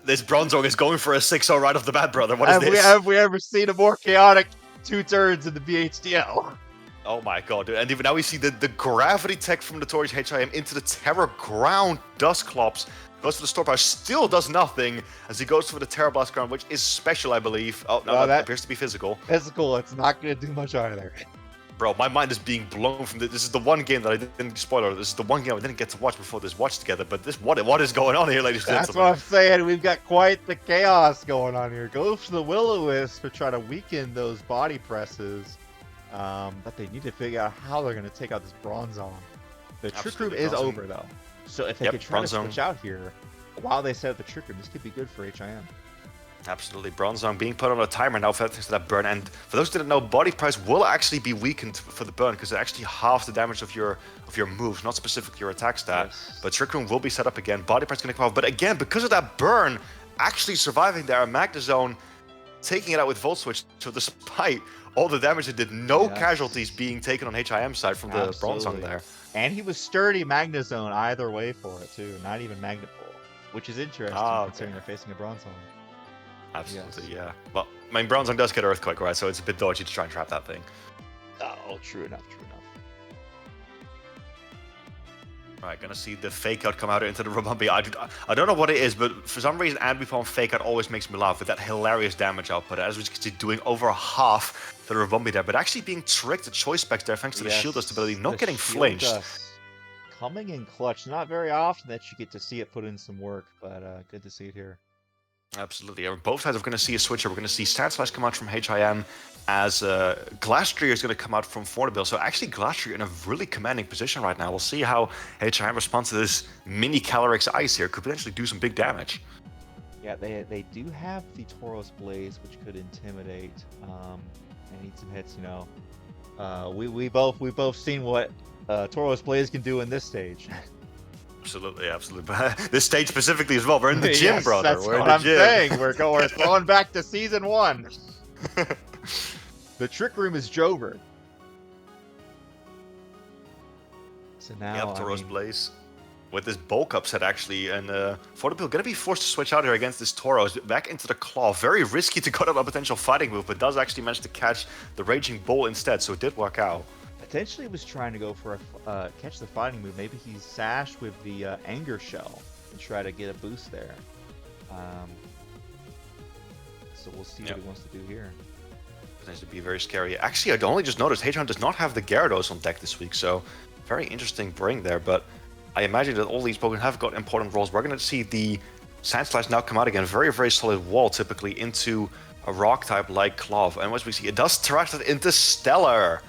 This Bronzong is going for a 6-0 right off the bat, brother. What is this? Have we ever seen a more chaotic 2 turns in the VHDL? Oh my god, dude. And even now we see the gravity tech from Notorious H.I.M into the Terror Ground Dusclops. Goes for the Store Power, still does nothing as he goes for the Terror Blast Ground, which is special, I believe. Oh, no, that appears to be physical. Physical, it's not going to do much either. Bro, my mind is being blown from this. This is the one game that I didn't, spoiler, this is the one game I didn't get to watch before this watch together, but this, what is going on here, ladies and gentlemen? That's what I'm saying, we've got quite the chaos going on here. Go for the Will-O-Wisp to try to weaken those body presses, but they need to figure out how they're going to take out this Bronzong. The Trick Room is over, though, so if they could try to switch out here, while they set up the Trick Room, this could be good for H.I.M. Absolutely. Bronzong being put on a timer now thanks to that burn. And for those who didn't know, body price will actually be weakened for the burn because it actually halves the damage of your moves, not specifically your attack stat. Yes. But Trick Room will be set up again. Body price going to come off. But again, because of that burn, actually surviving there, Magnezone taking it out with Volt Switch. So despite all the damage it did, no casualties being taken on HIM side from the Bronzong there. And he was sturdy Magnezone either way for it too, not even Magnet Pull, which is interesting considering they're facing a Bronzong. Absolutely, yeah. Well, I mean, Bronzong does get Earthquake, right? So it's a bit dodgy to try and trap that thing. Oh, true enough, true enough. Right, gonna see the Fake Out come out into the Ribombee. I don't know what it is, but for some reason, Ambipom Fake Out always makes me laugh with that hilarious damage output. As we can see, doing over half the Ribombee there, but actually being tricked at choice specs there thanks to the Shield Dust ability, not getting flinched. Coming in clutch. Not very often that you get to see it put in some work, but good to see it here. Absolutely. Both sides are going to see a switcher. We're going to see Sand Slash come out from HIM as Glastrier is going to come out from Fournaubyl. So actually Glastrier in a really commanding position right now. We'll see how HIM responds to this mini Calyrex Ice here. Could potentially do some big damage. Yeah, they do have the Tauros Blaze, which could intimidate. They need some hits, you know. We both seen what Tauros Blaze can do in this stage. Absolutely, absolutely. But this stage specifically as well. We're in the gym, brother. That's what I'm saying. We're going back to season 1. The Trick Room is Jover. So now, Tauros Blaze with this bulk up set actually, and Fournaubyl going to be forced to switch out here against this Tauros back into the Claw. Very risky to cut out a potential fighting move, but does actually manage to catch the Raging Bull instead, so it did work out. Potentially was trying to go for a catch the fighting move. Maybe he's sashed with the Anger Shell and try to get a boost there. So we'll see what he wants to do here. Potentially be very scary. Actually, I only just noticed H1 does not have the Gyarados on deck this week, so very interesting bring there. But I imagine that all these Pokemon have got important roles. We're going to see the Sand Slash now come out again. Very, very solid wall, typically into a rock type like Clove. And what we see, it does interact it into Stellar.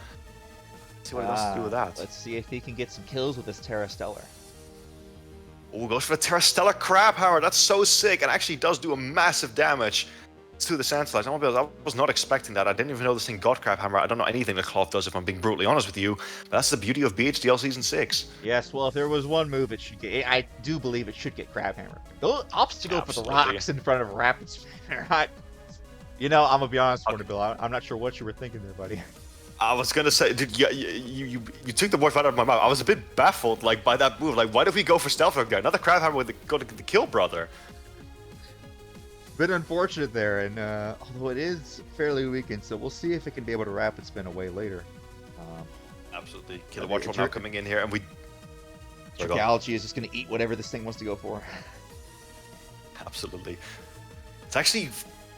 Let's see what he wants to do with that. Let's see if he can get some kills with this Terra Stellar. Oh, goes for the Terra Stellar Crab Hammer. That's so sick, and actually does do a massive damage to the Sand Slash. I was not expecting that. I didn't even know this thing got Crab Hammer. I don't know anything that Cloth does, if I'm being brutally honest with you. But that's the beauty of BHDL Season 6. Yes, well, if there was one move it should get, I do believe it should get Crab Hammer. Opts to go for the rocks in front of Rapid Spinner. You know, I'm going to be honest, Fournaubyl, I'm not sure what you were thinking there, buddy. I was gonna say, dude, you took the words right out of my mouth. I was a bit baffled, like, by that move. Like, why did we go for Stealth Rock there? Another Crab Hammer with the kill, brother. Bit unfortunate there, and although it is fairly weakened, so we'll see if it can be able to Rapid Spin away later. Absolutely. Killer Watch now coming in here, and we... Trickology is just gonna eat whatever this thing wants to go for. Absolutely. It's actually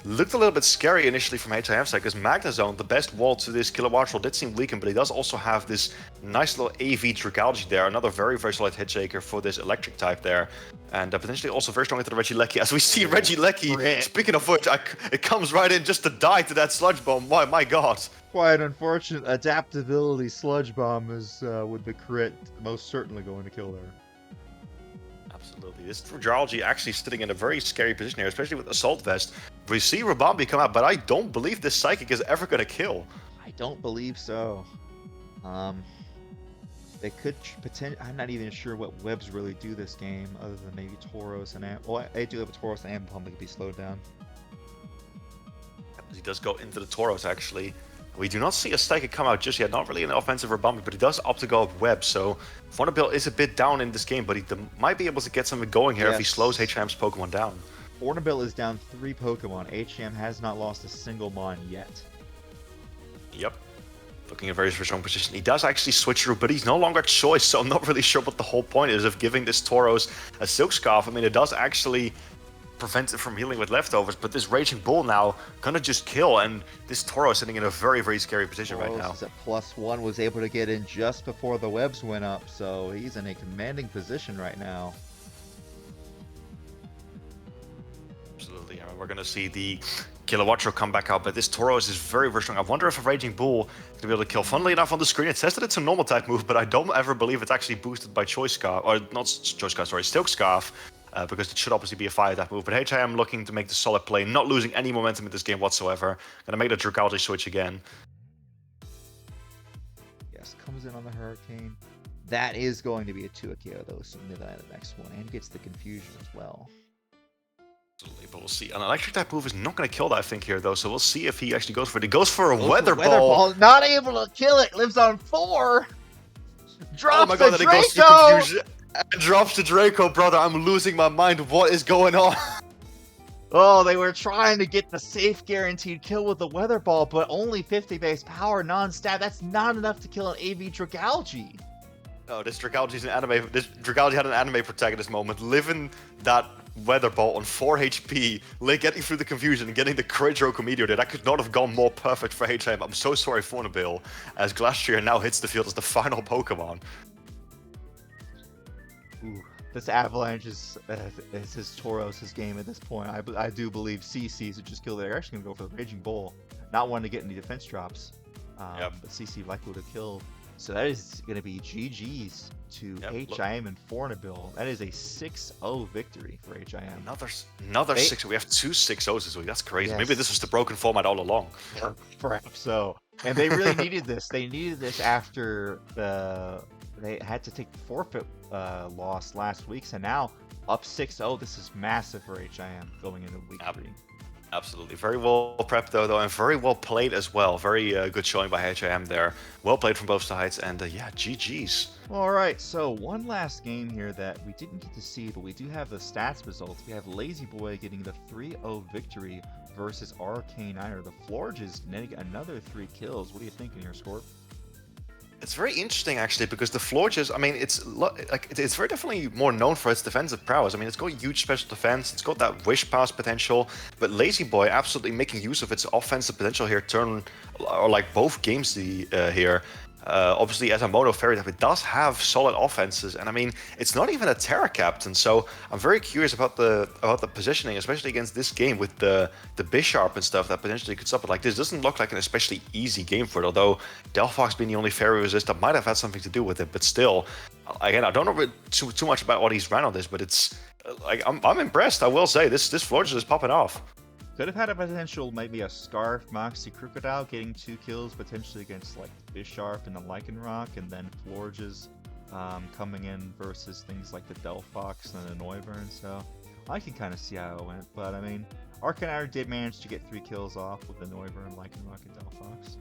Looked a little bit scary initially from H.I.M. side, because Magnezone, the best wall to this Kilowattrel, did seem weakened, but he does also have this nice little AV Dragalge there, another very, very solid hit shaker for this electric type there. And potentially also very strong into the Regieleki. As we see Regieleki, speaking of which, it comes right in just to die to that Sludge Bomb. My god. Quite unfortunate. Adaptability Sludge Bomb is, with the crit, most certainly going to kill there. Absolutely. This Dragalge actually sitting in a very scary position here, especially with Assault Vest. We see Rabambi come out, but I don't believe this Psychic is ever going to kill. I don't believe so. They could potentially. I'm not even sure what webs really do this game, other than maybe Tauros and well, they do have a Tauros and Pump that can be slowed down. He does go into the Tauros actually. We do not see a Psychic come out just yet. Not really an offensive Rabambi, but he does opt to go up web. So Fournaubyl is a bit down in this game, but he might be able to get something going here if he slows H.I.M's Pokemon down. Fournaubyl is down 3 Pokemon. H.I.M has not lost a single Mon yet. Yep. Looking in a very, very strong position. He does actually switch through, but he's no longer choice, so I'm not really sure what the whole point is of giving this Tauros a Silk Scarf. I mean, it does actually prevent it from healing with leftovers, but this Raging Bull now gonna just kill, and this Tauros sitting in a very, very scary position right now. Is at +1, was able to get in just before the webs went up, so he's in a commanding position right now. Absolutely. I mean, we're going to see the Kilowattrel come back out, but this Tauros is very, very strong. I wonder if a Raging Bull is going to be able to kill. Funnily enough, on the screen, it says that it's a normal type move, but I don't ever believe it's actually boosted by Choice Scarf, or not Choice Scarf, sorry, Silk Scarf, because it should obviously be a fire type move. But H.I.M looking to make the solid play, not losing any momentum in this game whatsoever. Going to make the Dragalge switch again. Yes, comes in on the Hurricane. That is going to be a 2-KO though, so maybe the next one, and gets the Confusion as well. Absolutely, but we'll see. An electric type move is not going to kill that, I think, here, though, so we'll see if he actually goes for it. He goes for a Weather Ball. Not able to kill it, lives on 4! Drops oh my god, the then it goes to Confusion. And drops the Draco, brother. I'm losing my mind. What is going on? Oh, they were trying to get the safe guaranteed kill with the Weather Ball, but only 50 base power, non-stat. That's not enough to kill an AV Dragalge. Oh, this Dragalge is an anime. This Dragalge had an anime protagonist moment, living that Weather Ball on 4 HP, getting through the confusion and getting the crit Draco Meteor there. That could not have gone more perfect for H.I.M. I'm so sorry, Fournaubyl, as Glastrier now hits the field as the final Pokemon. Ooh, this Avalanche is his Tauros' game at this point. I do believe CC's would just kill. They're actually going to go for the Raging Bull, not wanting to get any defense drops. But CC likely would have killed. So that is going to be GG's to H.I.M and Fournaubyl. That is a 6-0 victory for H.I.M. Another 6. We have 2 6-0s this week. That's crazy. Yes. Maybe this was the broken format all along. Perhaps so. And they really needed this. They needed this after they had to take the forfeit loss last week. So now up 6-0. This is massive for H.I.M going into week 3. Absolutely. Very well prepped, though, and very well played as well. Very good showing by H.I.M there. Well played from both sides, and yeah, GG's. All right, so one last game here that we didn't get to see, but we do have the stats results. We have Lazyboi getting the 3-0 victory versus Arcaniner. The Florge is getting another 3 kills. What are you thinking here, Scorp? It's very interesting, actually, because the Florges, I mean, it's very definitely more known for its defensive prowess. I mean, it's got huge special defense, it's got that Wish Pass potential, but Lazyboi absolutely making use of its offensive potential here, both games here. Obviously, as a mono fairy type, it does have solid offenses, and I mean, it's not even a Terra Captain, so I'm very curious about the positioning, especially against this game with the Bisharp and stuff that potentially could stop it. Like, this doesn't look like an especially easy game for it, although Delphox being the only fairy resist, that might have had something to do with it, but still, again, I don't know too much about what he's ran on this, but it's, like, I'm impressed, I will say. This Florges is popping off. Could have had a potential, maybe a Scarf, Moxie, Crocodile getting 2 kills potentially against like Bisharp and the Lycanroc, and then Florges coming in versus things like the Delphox and the Noivern. So I can kind of see how it went, but I mean, Arcaniner did manage to get 3 kills off with the Noivern, Lycanroc, and Delphox.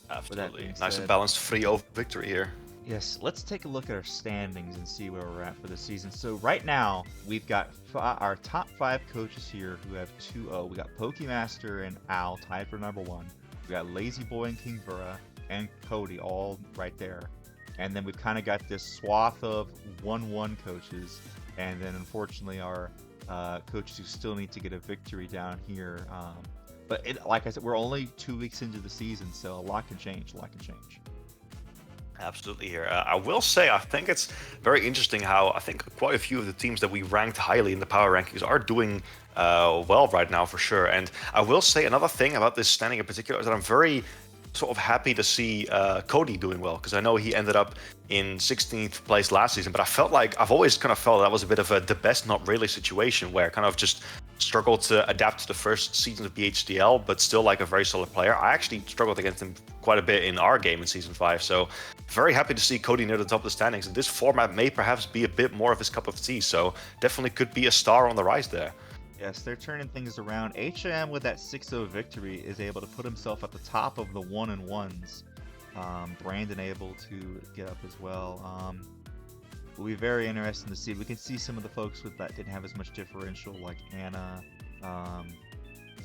Absolutely. Nice and balanced 3-0 victory here. Yes, let's take a look at our standings and see where we're at for the season. So right now, we've got our top 5 coaches here who have 2-0. We got Pokemaster and Al tied for number 1. We got Lazyboi and Kingbura and Cody all right there. And then we've kind of got this swath of 1-1 coaches. and then unfortunately our coaches who still need to get a victory down here. But like I said, we're only 2 weeks into the season, so a lot can change. A lot can change. Absolutely here. I will say, I think it's very interesting how I think quite a few of the teams that we ranked highly in the power rankings are doing well right now for sure. And I will say another thing about this standing in particular is that I'm very sort of happy to see Cody doing well, because I know he ended up in 16th place last season, but I've always kind of felt that was a bit of a the best not really situation where kind of just struggled to adapt to the first season of BHDL, but still like a very solid player. I actually struggled against him quite a bit in our game in season 5, so very happy to see Cody near the top of the standings, and this format may perhaps be a bit more of his cup of tea, so definitely could be a star on the rise there. Yes, they're turning things around. H.I.M with that 6-0 victory is able to put himself at the top of the 1-1s. Brandon able to get up as well. Will be very interesting to see. We can see some of the folks with that didn't have as much differential, like Anna.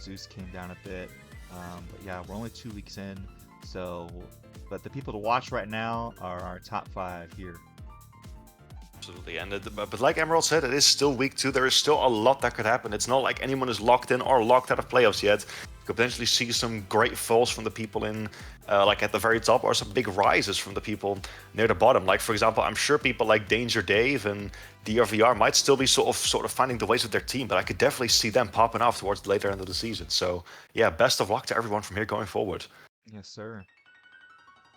Zeus came down a bit. But yeah, we're only 2 weeks in. So, but the people to watch right now are our top 5 here. Absolutely, and but like Emerald said, it is still week 2. There is still a lot that could happen. It's not like anyone is locked in or locked out of playoffs yet. You could potentially see some great falls from the people in, like at the very top, or some big rises from the people near the bottom. Like for example, I'm sure people like Danger Dave and DrVr might still be sort of finding the ways with their team, but I could definitely see them popping off towards the later end of the season. So yeah, best of luck to everyone from here going forward. Yes, sir.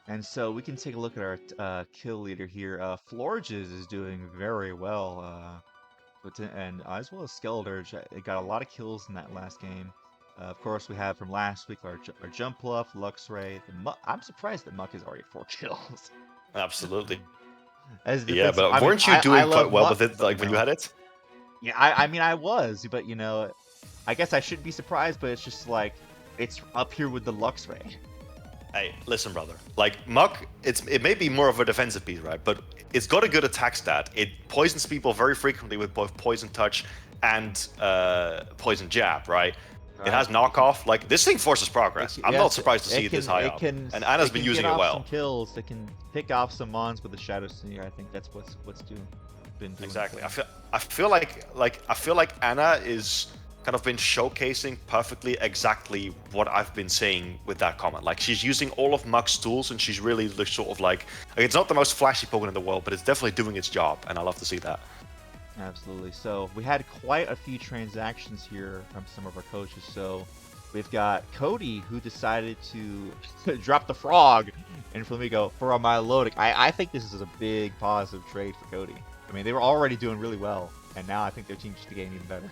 And so we can take a look at our kill leader here. Florges is doing very well, and as well as Skeledirge. It got a lot of kills in that last game. Of course, we have from last week our Jump Bluff, Luxray. I'm surprised that Muck is already 4 kills. Absolutely. Yeah, but weren't you doing quite well with it, like when you had it? Yeah, I mean I was, but you know, I guess I shouldn't be surprised. But it's just like it's up here with the Luxray. Hey, listen, brother. Like, Muck, it may be more of a defensive piece, right? But it's got a good attack stat. It poisons people very frequently with both Poison Touch and Poison Jab, right? It has knockoff. Like, this thing forces progress. I'm not surprised to see it this high up. And Anna's been using it well. Some kills. It can pick off some mons with the Shadow Sneer. I think that's what's been doing. Exactly. I feel like Anna is kind of been showcasing perfectly exactly what I've been saying with that comment. Like, she's using all of Muck's tools, and she's really sort of like it's not the most flashy Pokemon in the world, but it's definitely doing its job, and I love to see that. Absolutely. So we had quite a few transactions here from some of our coaches. So we've got Cody, who decided to drop the frog in Flamigo for a Milotic. I think this is a big positive trade for Cody. I mean, they were already doing really well, and now I think their team's just getting even better.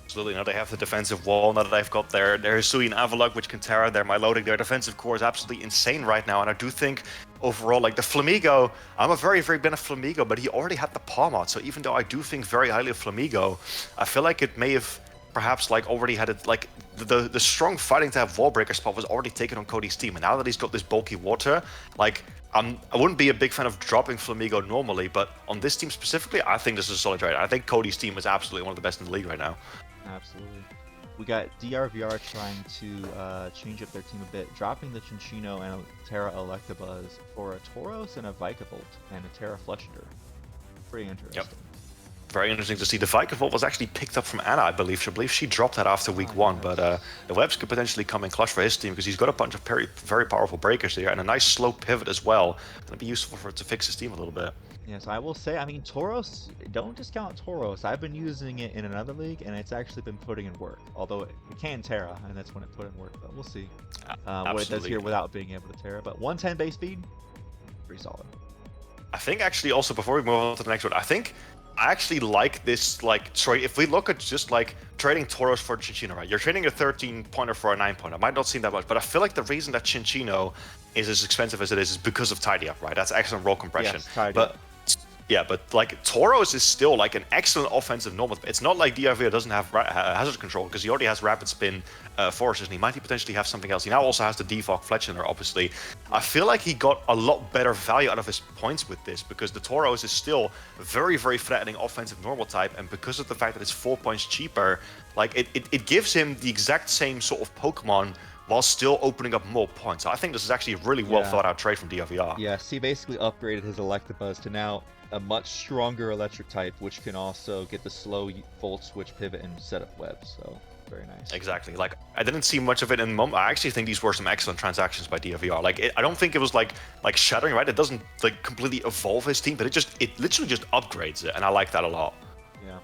Absolutely. Now they have the defensive wall. Now that they've got their Hisui and Avalugg, which can tear out their Milotic, their defensive core is absolutely insane right now. And I do think overall, like the Flamigo, I'm a very, very big fan of Flamigo, but he already had the palm out. So even though I do think very highly of Flamigo, I feel like it may have perhaps like already had it, like the strong fighting type wall breaker spot was already taken on Cody's team. And now that he's got this bulky water, like I wouldn't be a big fan of dropping Flamigo normally, but on this team specifically, I think this is a solid trade. I think Cody's team is absolutely one of the best in the league right now. Absolutely. We got DrVr trying to change up their team a bit, dropping the Chinchino and a Terra Electabuzz for a Tauros and a Vikavolt and a Terra Fletchinder. Pretty interesting. Yep. Very interesting to see. The Vikavolt was actually picked up from Anna, I believe. I believe she dropped that after week 1, but the Webs could potentially come in clutch for his team because he's got a bunch of very, very powerful breakers here and a nice slow pivot as well. Going to be useful for it to fix his team a little bit. Yes, I will say, I mean, Tauros, don't discount Tauros. I've been using it in another league, and it's actually been putting in work. Although it can Terra, and that's when it put in work, but we'll see what it does here without being able to Terra. But 110 base speed, pretty solid. I think actually also, before we move on to the next one, I actually like this like trade. If we look at just like trading Tauros for Chinchino, right? You're trading a 13-pointer for a 9-pointer. Might not seem that much, but I feel like the reason that Chinchino is as expensive as it is because of Tidy Up, right? That's excellent roll compression. Yes, Tidy Up. Yeah, but like Tauros is still like an excellent offensive normal. It's not like DrVr doesn't have hazard control because he already has rapid spin forces, and he might potentially have something else. He now also has the Defog Fletchinder, obviously. I feel like he got a lot better value out of his points with this because the Tauros is still very, very threatening offensive normal type, and because of the fact that it's 4 points cheaper, like it gives him the exact same sort of Pokemon while still opening up more points. I think this is actually a really well thought out trade from DrVr. Yes, he basically upgraded his Electabuzz to now a much stronger electric type, which can also get the slow Volt Switch pivot and set up webs, so very nice. Exactly. Like, I didn't see much of it in the moment. I actually think these were some excellent transactions by DrVr. Like, I don't think it was like shattering, right? It doesn't like completely evolve his team, but it literally just upgrades it, and I like that a lot. Yeah.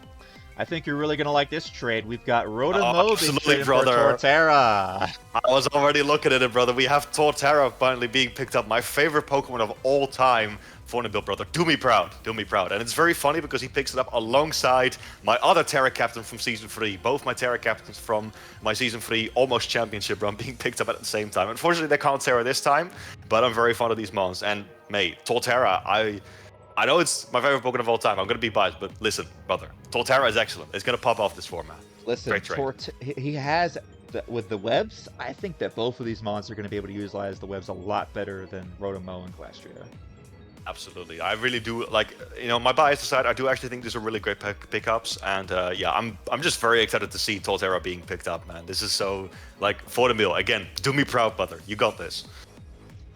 I think you're really gonna like this trade. We've got Rotom being traded for brother. Torterra. I was already looking at it, brother. We have Torterra finally being picked up. My favorite Pokemon of all time. Fournaubyl, brother. Do me proud. Do me proud. And it's very funny because he picks it up alongside my other Terra captain from Season 3. Both my Terra captains from my Season 3 almost championship run being picked up at the same time. Unfortunately, they can't Terra this time, but I'm very fond of these mons. And, mate, Torterra, I know it's my favorite Pokemon of all time. I'm going to be biased, but listen, brother. Torterra is excellent. It's going to pop off this format. Listen, he has, with the webs, I think that both of these mons are going to be able to utilize the webs a lot better than Rotom and Glastria. Absolutely. I really do, like, you know, my bias aside, I do actually think these are really great pickups. And, yeah, I'm just very excited to see Torterra being picked up, man. This is so, like, Fournaubyl, again, do me proud, brother. You got this.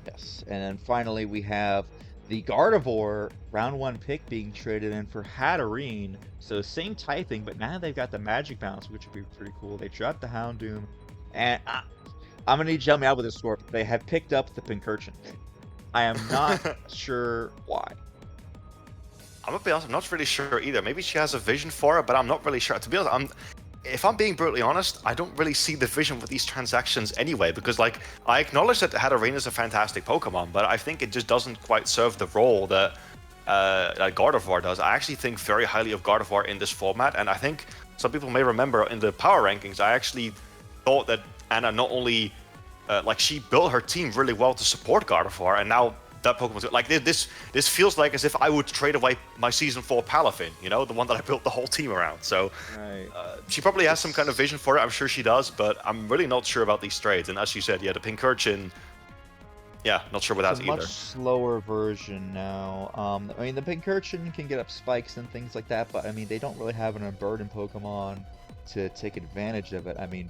Yes. And then finally, we have the Gardevoir round 1 pick being traded in for Hatterene. So same typing, but now they've got the Magic Bounce, which would be pretty cool. They dropped the Houndoom. And I'm going to need you to help me out with this, Scorp. They have picked up the Pincurchin. I am not sure why. I'm gonna be honest, I'm not really sure either. Maybe she has a vision for it, but I'm not really sure. To be honest, if I'm being brutally honest, I don't really see the vision with these transactions anyway, because like I acknowledge that Hatterene is a fantastic Pokemon, but I think it just doesn't quite serve the role that Gardevoir does. I actually think very highly of Gardevoir in this format, and I think some people may remember in the power rankings, I actually thought that Anna not only like she built her team really well to support Gardevoir, and now that Pokemon's like this feels like as if I would trade away my Season 4 Palafin, you know, the one that I built the whole team around. So right. She probably has some kind of vision for it. I'm sure she does, but I'm really not sure about these trades. And as you said, yeah, the Pincurchin, yeah, not sure what that's either. Much slower version now. I mean, the Pincurchin can get up spikes and things like that, but I mean, they don't really have an unburdened Pokemon to take advantage of it. I mean,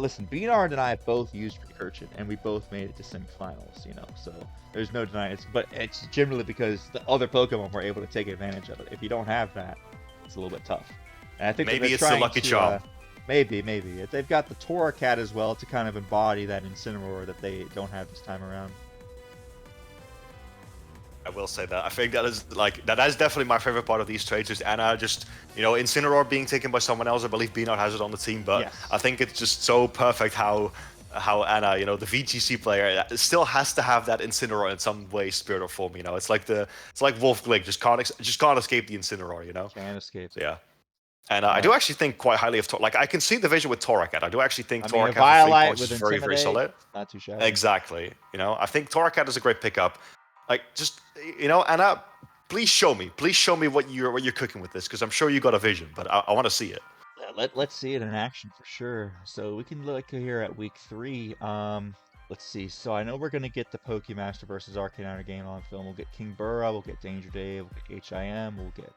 listen, B-Nard and I both used Pincurchin, and we both made it to semifinals, you know, so there's no denying it. But it's generally because the other Pokemon were able to take advantage of it. If you don't have that, it's a little bit tough. And I think maybe it's the lucky charm. Maybe. They've got the Torracat as well to kind of embody that Incineroar that they don't have this time around. I will say that. I think that is definitely my favorite part of these trades. Is Anna just, you know, Incineroar being taken by someone else. I believe B-Nard has it on the team, but yes. I think it's just so perfect how Anna, you know, the VGC player, still has to have that Incineroar in some way, spirit or form. You know, it's like Wolf Glick, just can't escape the Incineroar. You know, can't escape it. Yeah. And I do actually think quite highly of like I can see the vision with Torracat. I do actually think Torracat Violet is very, very solid. Not too shabby. Exactly. You know, I think Torracat is a great pickup. Like, just, you know, Anna, please show me what you're cooking with this, because I'm sure you got a vision, but I want to see it. Let's see it in action for sure. So we can look here at week 3. Let's see. So I know we're gonna get the Pokemaster versus Arcanine game on film. We'll get Kingbura, we'll get Danger Dave, we'll get H.I.M, we'll get.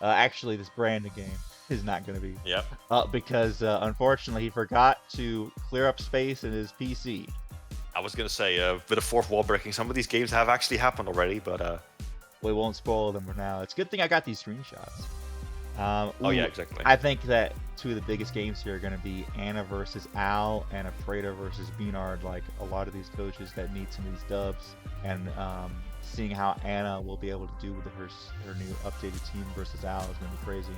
Actually, this Brandon game is not gonna be. Yep. Because unfortunately he forgot to clear up space in his PC. I was going to say, a bit of fourth wall breaking. Some of these games have actually happened already, but... We won't spoil them for now. It's a good thing I got these screenshots. Oh, yeah, exactly. I think that 2 of the biggest games here are going to be Anna versus Al and Aprater versus B-Nard. Like, a lot of these coaches that need some of these dubs. And seeing how Anna will be able to do with her new updated team versus Al is going to be crazy.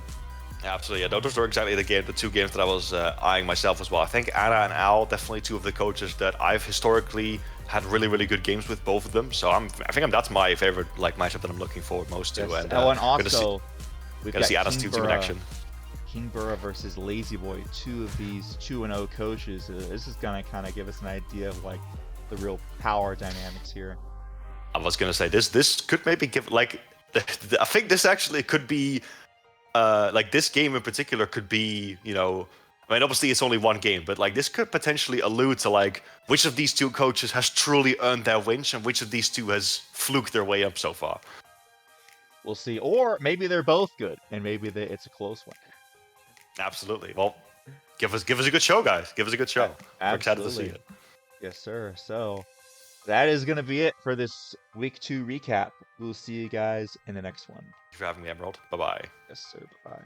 Absolutely, yeah. Those are exactly the 2 games that I was eyeing myself as well. I think Anna and Al, definitely 2 of the coaches that I've historically had really, really good games with, both of them. So I think that's my favorite matchup that I'm looking forward most to. Yes. And also, we've got to see Anna's team in action. Kingbura versus Lazyboi, 2 of these 2-0 coaches. This is gonna kind of give us an idea of like the real power dynamics here. I was gonna say this could maybe give I think this actually could be. Like this game in particular could be, you know, I mean, obviously it's only one game, but like this could potentially allude to like which of these 2 coaches has truly earned their wins and which of these 2 has fluked their way up so far. We'll see. Or maybe they're both good and maybe it's a close one. Absolutely. Well, Give us a good show, guys. Give us a good show. We're excited to see Absolutely. it. Yes, sir. So that is going to be it for this week 2 recap. We'll see you guys in the next one. Thank you for having me, Emerald. Bye-bye. Yes, sir. Bye.